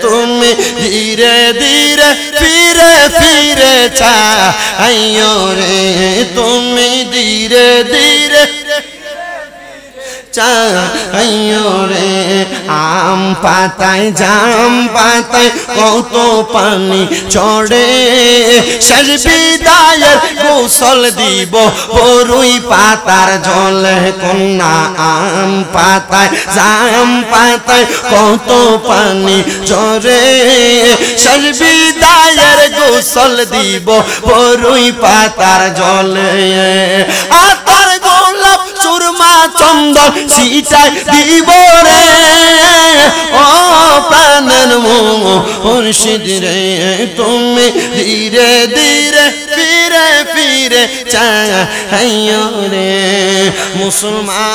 S1: তুমি ধীরে ধীরে ফিরে ফিরে চাইও রে, তুমি ধীরে ধীরে চাইও রে। আম পাতায় জাম পাতায় কত পানি চড়ে, শেষ বিদায়ের গোসল দিব বরুই পাতার জলে কন্যা। আম পাতায় জাম পাতায় কত পানি চড়ে, শেষ বিদায়ের গোসল দিব বরুই পাতার জলে। আতার গোলাপ সুরমা চন্দন সিটাই দিব রে, ও প্রাণের মুর্শিদ রে তুমি ধীরে ধীরে ফিরে ফিরে চাইও রে। মুসলমান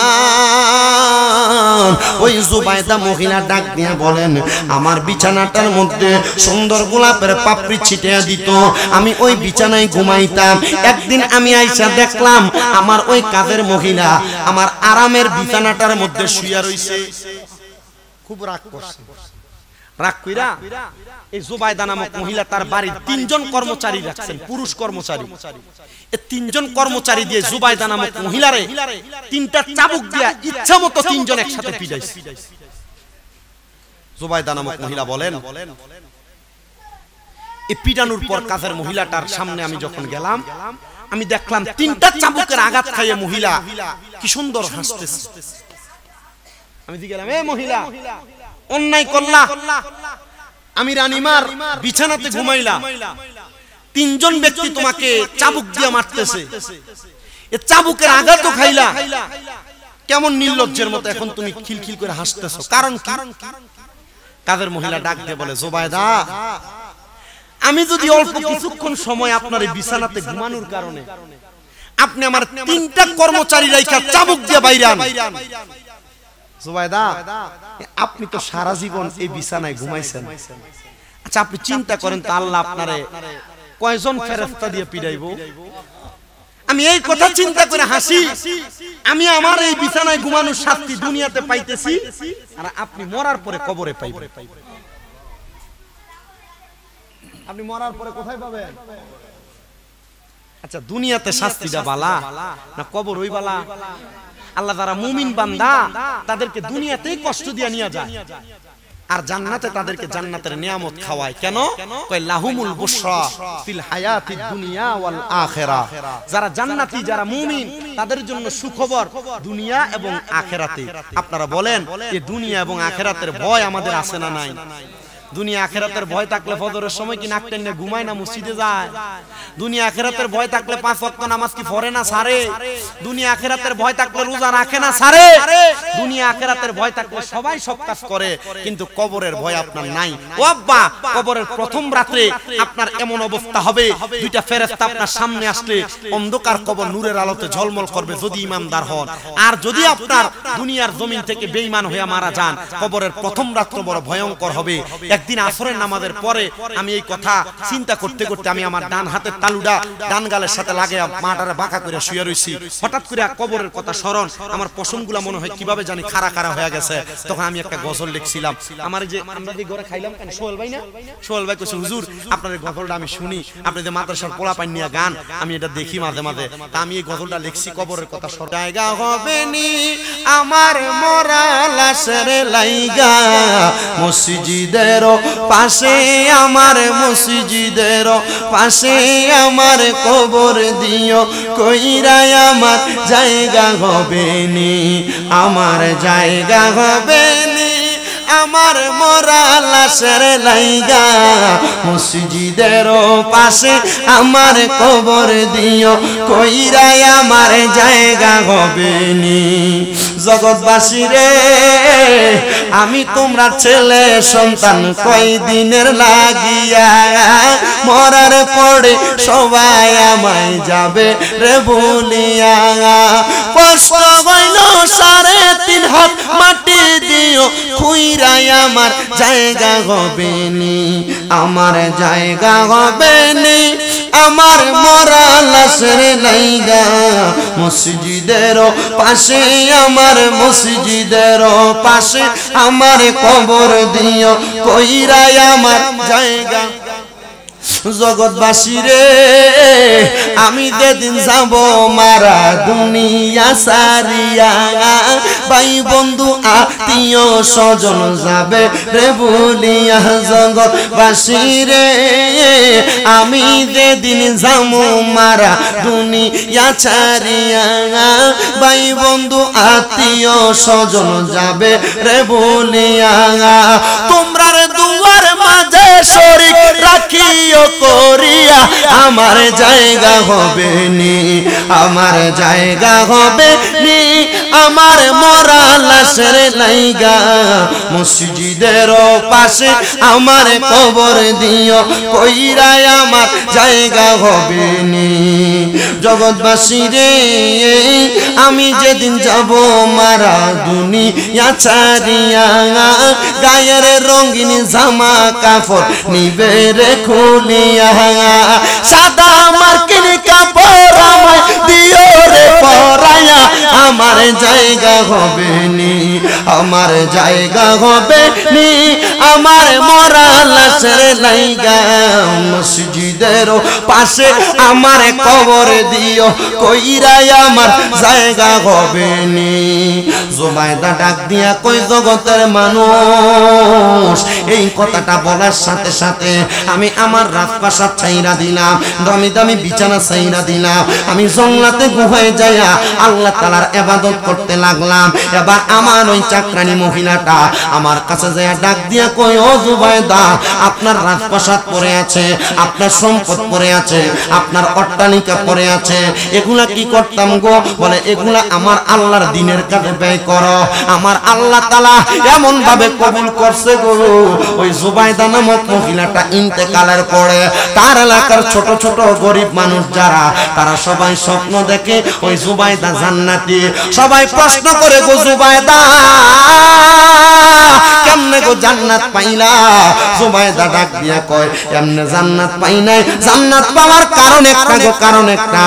S1: ওই জুবাইদা মহিলা ডাক দিয়ে বলেন, আমার বিছানাটার মধ্যে সুন্দর গোলাপের পাপড়ি ছিটিয়ে দিত, আমি ওই বিছানায় ঘুমাইতাম। একদিন আমি আইসা দেখলাম আমার ওই কাজের মহিলা আমার আরামের বিছানাটার মধ্যে শুইয়া রইছে। খুব রাগ করছে। রাগ কইরা এই জুবাইদা নামক মহিলা তার বাড়ির 3 জন কর্মচারী রাখছেন, পুরুষ কর্মচারী। এই 3 জন কর্মচারী দিয়ে জুবাইদা নামক মহিলারে 3টা চাবুক দিয়া ইচ্ছামতো 3 জন একসাথে পিটাইছে। জুবাইদা নামক মহিলা বলেন, এই পিটানোর পর কাজের মহিলাটার সামনে আমি যখন গেলাম, আমি দেখলাম 3টা চাবুকের আঘাত খাইয়ে মহিলা কি সুন্দর হাসতেছে। আমি গেলাম, এ মহিলা অন্যায় করলা, আমি রানীমার বিছানাতে ঘুমাইলা, 3 জন ব্যক্তি তোমাকে চাবুক দিয়ে মারতেছে, এ চাবুকের আঘাতও খাইলা, কেমন নির্লজ্জের মতো এখন তুমি খিলখিল করে হাসতেছো, কারণ কি? কাজের মহিলা ডাক দিয়ে বলে, জুবাইদা আমি যদি অল্প কিছুক্ষণ সময় আপনার এই বিছানাতে ঘুমানোর কারণে আপনি আমার 3টা কর্মচারী রাইখা চাবুক দিয়ে বাইরান, জুবাইদা আপনি তো সারা জীবন এই বিছানায় ঘুমাইছেন, আচ্ছা আপনি চিন্তা করেন তো আল্লাহ আপনারে কয়জন ফেরেশতা দিয়ে পিটাইবো? আমি এই কথা চিন্তা করে হাসি, আমি আমার এই বিছানায় ঘুমানোর শাস্তি দুনিয়াতে পাইতেছি, আর আপনি মরার পরে কবরে পাইবেন। আপনি মরার পরে কোথায় পাবেন? আচ্ছা, দুনিয়াতে শাস্তিটা বালা না কবর ওই বালা? আল্লাহ যারা মুমিন বান্দা তাদেরকে দুনিয়াতেই কষ্ট দিয়ে নিয়ে যায়, আর জান্নাতে তাদেরকে জান্নাতের নিয়ামত খাওয়ায়। কেন? কয় লাহুমুল বুশরা ফিল হায়াতিদ দুনিয়া ওয়াল আখিরাহ। যারা জান্নাতি, যারা মুমিন, তাদের জন্য সুখবর দুনিয়া এবং আখিরাতে। আপনারা বলেন, এই দুনিয়া এবং আখিরাতের ভয় আমাদের আছে না নাই? দুনিয়া আখিরাতের ভয় থাকলে ফজরের সময় কি নাক টেনে ঘুমায় না মসজিদে যায়? দুনিয়া আখিরাতের ভয় থাকলে 5 ওয়াক্ত নামাজ কি পড়ে না ছাড়ে? দুনিয়া আখিরাতের ভয় থাকলে রোজা রাখে না ছাড়ে? দুনিয়া আখিরাতের ভয় থাকলে সবাই সব কাজ করে, কিন্তু কবরের ভয় আপনার নাই। ও আব্বা, কবরের প্রথম রাতে আপনার এমন অবস্থা হবে, দুইটা ফেরেশতা আপনার সামনে আসলে অন্ধকার কবর নূরের আলোতে ঝলমল করবে যদি ঈমানদার হন। আর যদি আপনার দুনিয়ার জমিন থেকে বেঈমান হয়ে মারা যান, কবরের প্রথম রাত বড় ভয়ঙ্কর হবে। একদিন আসরের নামাজের পরে আমি এই কথা চিন্তা করতে করতে আমি আমার ডান হাতের তালুটা ডান গালের সাথে লাগে মাটারে বাঁকা করে শুয়ে রইছি। হঠাৎ করে কবরের কথা স্মরণ, আমার পশমগুলা মনে হয় কিভাবে জানি খাড়া খাড়া হয়ে গেছে। তখন আমি একটা গজল লিখছিলাম। আমার যে আমরা যে ঘরে খাইলাম কেন, সোহেল ভাই না, সোহেল ভাই কইছে হুজুর আপনার এই গজলটা আমি শুনি, আপনি যে মাদ্রাসার পোলা পান নিয়ে গান, আমি এটা দেখি মাঝে মাঝে, তা আমি এই গজলটা লিখছি কবরের কথা স্মরণ। জায়গা হবে নি আমার মরা লাশের লাইগা, মসজিদের পাশে আমার, মসজিদের পাশে আমার কবর দিও, কইরাই আমার জায়গা হবে নি, আমার জায়গা হবে নি, আমার মরা লাশের লাইগা, মসজিদের পাশে আমার কবর দিও, কইরাই আমার জায়গা হবে নি। জগৎবাসী রে, আমি তোমরা ছেলে সন্তান কয়দিনের লাগিয়া, মরার পরে সবাই আমায় যাবে রে বলিয়া, কষ্ট হইল 3.5 হাত মাটি দিও, খুইরাই আমার জায়গা হবে নি, আমার জায়গা হবে নি, আমার মরা লাশের লাইগা, মসজিদের পাশে আমার, মসজিদের পাশে আমার কবর দিও, কইরাই আমার জায়গা। জগৎবাসী রে, আমি যেদিন যাব মারা দুনিয়া সারিয়া, ভাই বন্ধু আত্মীয় স্বজন যাবে রে বলিয়া, জগৎবাসী রে, আমি যেদিন যাব মারা দুনিয়া ছাড়িয়া, ভাই বন্ধু আত্মীয় স্বজন যাবে রে বলিয়া, তোমরা দুয়ার মাঝে শরীক রাখিও করিয়া, আমার জায়গা হবে নি, আমার জায়গা হবে নি, আমার মরা লাশের লাইগা, মসজিদের পাশে আমার কবর দিও, কইরাই আমার জায়গা হবে নি। জগৎবাসী রে, আমি যেদিন যাব মারা দুনিয়া ছাড়িয়া, গায়ের রঙিন জামা কাপড় নিবে রে খুলিয়া, সাদা মার্কিন কাপড় আমায় দিও রে পরাইয়া, আমার জায়গা হবে নি, আমার জায়গা হবে নি, আমার মরা লাশের লাইগা, মসজিদের পাশে আমার কবর দিও, কইরাই আমার জায়গা হবে নি। জুবাইদা ডাক দিয়া কই, জগতের মানুষ, এই কথাটা বলার সাথে সাথে আমি আমার রাজপ্রাসাদ ছাইরা দিলাম, দামি দামি বিছানা ছাইরা দিলাম, আমি জঙ্গলাতে গুহায় যাইয়া আল্লাহ তাআলার ইবাদত করতে লাগলাম। এবার আমার ওই চাকরানী মহিলাটা আমার কাছে যাইয়া ডাক দিয়া কই, ও জুবাইদা, আপনার রাজপ্রাসাদ পড়ে আছে, আপনার সম্পদ পড়ে আছে, আপনার অট্টালিকা পড়ে আছে, এগুলা কি করতাম গো? বলে এগুলা আমার আল্লাহর দ্বীনের কাজে ব্যয় করো। আমার আল্লাহ তাআলা এমন ভাবে কবুল করছে গো, ওই জুবাইদা নামক মহিলাটা ইন্তেকালের পরে তার এলাকার ছোট ছোট গরিব মানুষ যারা, তারা সবাই স্বপ্ন দেখে ওই জুবাইদা জান্নাতি। সবাই প্রশ্ন করে গো, জুবাইদা কেমনে গো জান্নাত পাইলা? জুবাইদা ডাক দিয়া কয় এমনে জান্নাত পাই নাই, জান্নাত পাওয়ার কারণ একটা গো, কারণ একটা,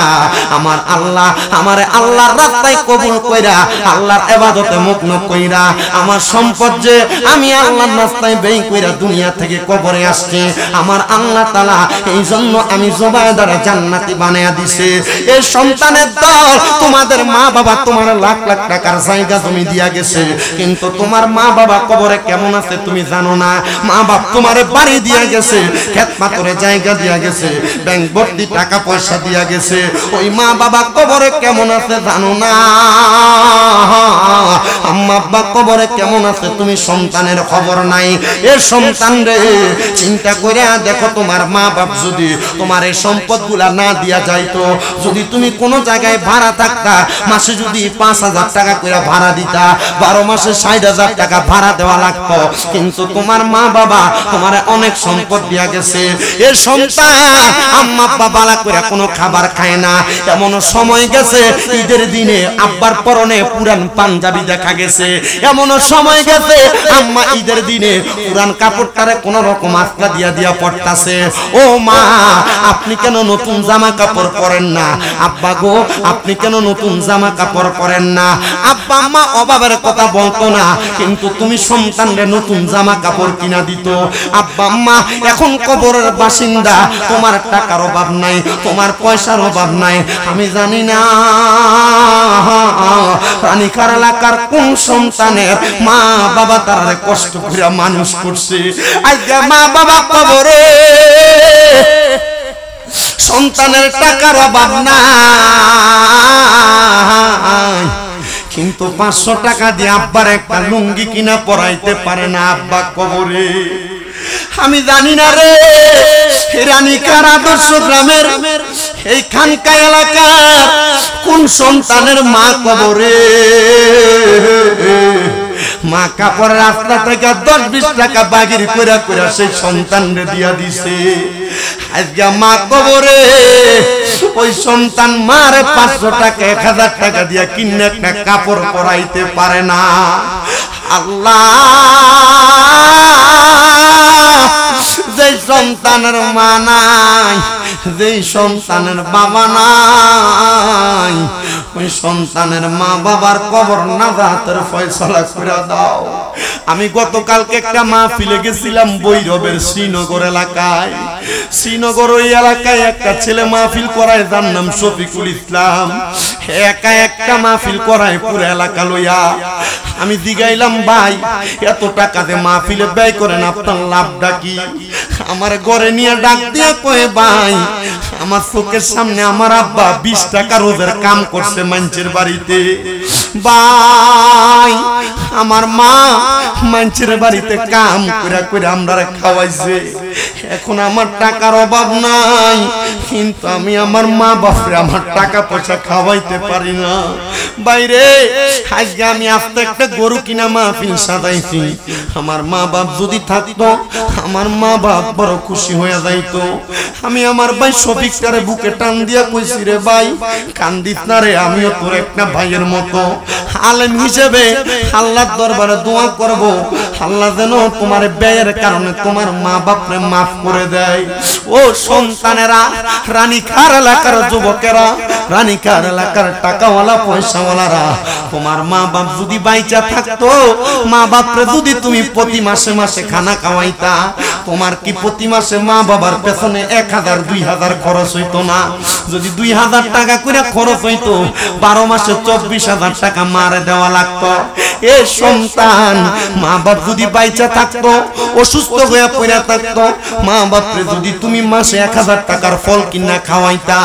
S1: আমার আল্লাহ আমারে আল্লাহর রাস্তায় কবুল কইরা, আল্লাহর ইবাদতে মগ্ন কইরা, আমার সম্পদ যে আমি আল্লাহর রাস্তায় ব্যয় কইরা দুনিয়া থেকে কবরে আসছে, আমার আল্লাহ তাআলা এই জন্য আমি জুবাইদার জান্নাতি বানায়া দিছে। এই সন্তানের দল, তোমাদের মা বাবা তোমার লাখ লাখ টাকার জায়গা তুমি দিয়া গেছে, কিন্তু তোমার মা বাবা কবরে কেমন আছে তুমি জানো না। মা বাপ তোমারে বাড়ি দিয়া গেছে, ক্ষেত পাথরে জায়গা দিয়া গেছে, ব্যাংক ভর্তি টাকা পয়সা দিয়া গেছে, ওই মা বাবা কবরে কেমন আছে জানো না। আম্মা আব্বা কবরে কেমন আছে তুমি সন্তানের খবর নাই। এ সন্তান রে, চিন্তা করে দেখো, তোমার মা বাপ যদি তোমার এই সম্পদগুলা না দিয়া যাইতো, যদি তুমি কোনো জায়গায় ভাড়া থাকতা, মাসে যদি 5,000 টাকা করে ভাড়া দিতা, 12 মাসে 60,000 টাকা ভাড়া দেওয়া লাগতো, কিন্তু তোমার মা বাবা তোমার অনেক সম্পদ দিয়া গেছে। এ সন্তান আম্মা আব্বা বালা করে কোনো খাবার খায় না, এমন সময় গেছে ঈদের দিনে আব্বার পরনে পুরান পাঞ্জাবি দেখা গেছে, এমন সময় গেছে আম্মা ঈদের দিনে পুরান কাপড়টারে কোনো রকম আস্তা দিয়া দিয়া পড়তাছে। ও মা, আপনি কেন নতুন জামা কাপড় পরেন না? আব্বা গো, আপনি কেন নতুন জামা কাপড় পরেন না? আব্বা আম্মা অভাবের কথা বলতো না, কিন্তু তুমি সন্তানরে নতুন জামা কাপড় কিনা দিত। আব্বা আম্মা এখন কবরের বাসিন্দা, তোমার টাকার অভাব নাই, তোমার পয়সার অভাব নাই। আমি জানি না রানীখার এলাকার কোন সন্তানের মা বাবা তারা কষ্ট করে মানুষ করছে, আজকে মা বাবা কবরে, সন্তানের টাকার অভাব নাই, কিন্তু 500 টাকা দিয়ে আব্বার একটা লুঙ্গি কিনা পরাইতে পারে না, আব্বা কবরে। আমি জানি না রে, রানীখার আদর্শ গ্রামের এই খানকা এলাকার কোন সন্তানের মা কবরে। মা কাপড় রাস্তা থেকে 10-20 টাকা বাগির কইরা কইরা সেই সন্তানরে দিয়া দিছে, আজকে মা কবরে। ওই সন্তান মারে 500 টাকা 1000 টাকা দিয়া কিনে একটা কাপড় পরাইতে পারে না। আল্লাহ, যে সন্তানের মা নাই, যে সন্তানের বাবা নাই, ওই সন্তানের মা বাবার কবর নাজাতের ফয়সালা করে দাও। আমি গতকালকে একটা মাহফিলে গেছিলাম বৈরবের শ্রীনগর এলাকায়। শ্রীনগর ওই এলাকায় একটা ছেলে মাহফিল করায়, যার নাম শফিকুল ইসলাম। একা একটা মাহফিল করায় পুরো এলাকা লইয়া। আমি জিগাইলাম, ভাই এত টাকা দিয়ে মাহফিলে ব্যয় করেন, আপনার লাভটা কি? আমার ঘরে নিয়ে ডাক দিয়ে কয়ে, ভাই আমার চোখের সামনে আমার আব্বা 20 টাকা রোজের কাম করছে মানুষের বাড়িতে, ভাই আমার মা মানুষের বাড়িতে কাম করে করে আমরা খাওয়াইছে, এখন আমার টাকার অভাব নাই, কিন্তু আমি আমার মা বাপরে আমার টাকা পয়সা খাওয়াইতে পারি না। বাইরে আজকে আমি আস্তে একটা গরু কিনা মাহফিল সাজাইছি, আমার মা বাপ যদি থাকতো, আমার মা বাপ বড় খুশি হয়ে যাইতো। আমি আমার ভাই শফিকটারে বুকে টান দিয়া কইছি, রে ভাই কান্দিস না রে, আমিও তোর একটা ভাইয়ের মতো। আলেম হিসেবে আল্লাহর দরবারে দোয়া করব, আল্লাহ যেন তোমার ব্যয়ের কারণে তোমার মা বাপরে মাফ করে দেয়। ও সন্তানেরা, রানীখার এলাকার যুবকেরা, রানীখার এলাকার টাকাওয়ালা পয়সাওয়ালারা, তোমার মা বাপ যদি বাইচা থাকতো, মা বাপরে যদি তুমি প্রতি মাসে মাসে খানা খাওয়াইতা, তোমার কি প্রতি মাসে মা বাবার পেছনে 1000-2000 খরচ হইতো না? যদি 2000 টাকা করে খরচ হইতো, 12 মাসে 24,000 টাকা মারে দেওয়া লাগতো। এ সন্তান, মা বাপ যদি বাইচা থাকতো, অসুস্থ হয়ে পড়ে থাকতো, মা বাপরে যদি তুমি মাসে 1000 টাকার ফল কিনা খাওয়াইতা,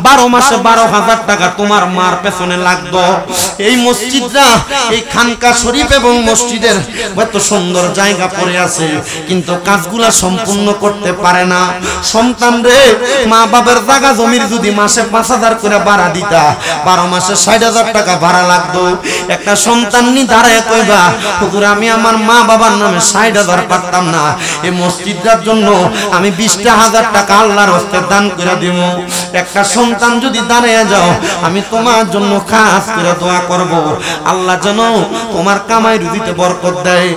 S1: 12 মাসে 12,000 টাকা তোমার মার পেছনে লাগতো। এই মসজিদটা, এই খানকা শরীফ এবং মসজিদের এত সুন্দর জায়গা পড়ে আছে, কিন্তু কাজগুলা সম্পূর্ণ করতে পারে না। সন্তান রে, মা বাবার জায়গা জমির যদি মাসে 5,000 করে ভাড়া দিতা, 12 মাসে 60,000 টাকা ভাড়া লাগতো। একটা সন্তান নি দাঁড়ায় কইবা, হুজুর আমি আমার মা বাবার নামে 60,000 পারতাম না, এই মসজিদটার জন্য আমি 20,000 টাকা আল্লাহর হস্তে দান করে দিব। একটা সন্তান যদি দাঁড়ায় যাও, আমি তোমার জন্য খাস করে দোয়া করব, আল্লাহ যেন তোমার কামাই রুজিতে বরকত দেয়।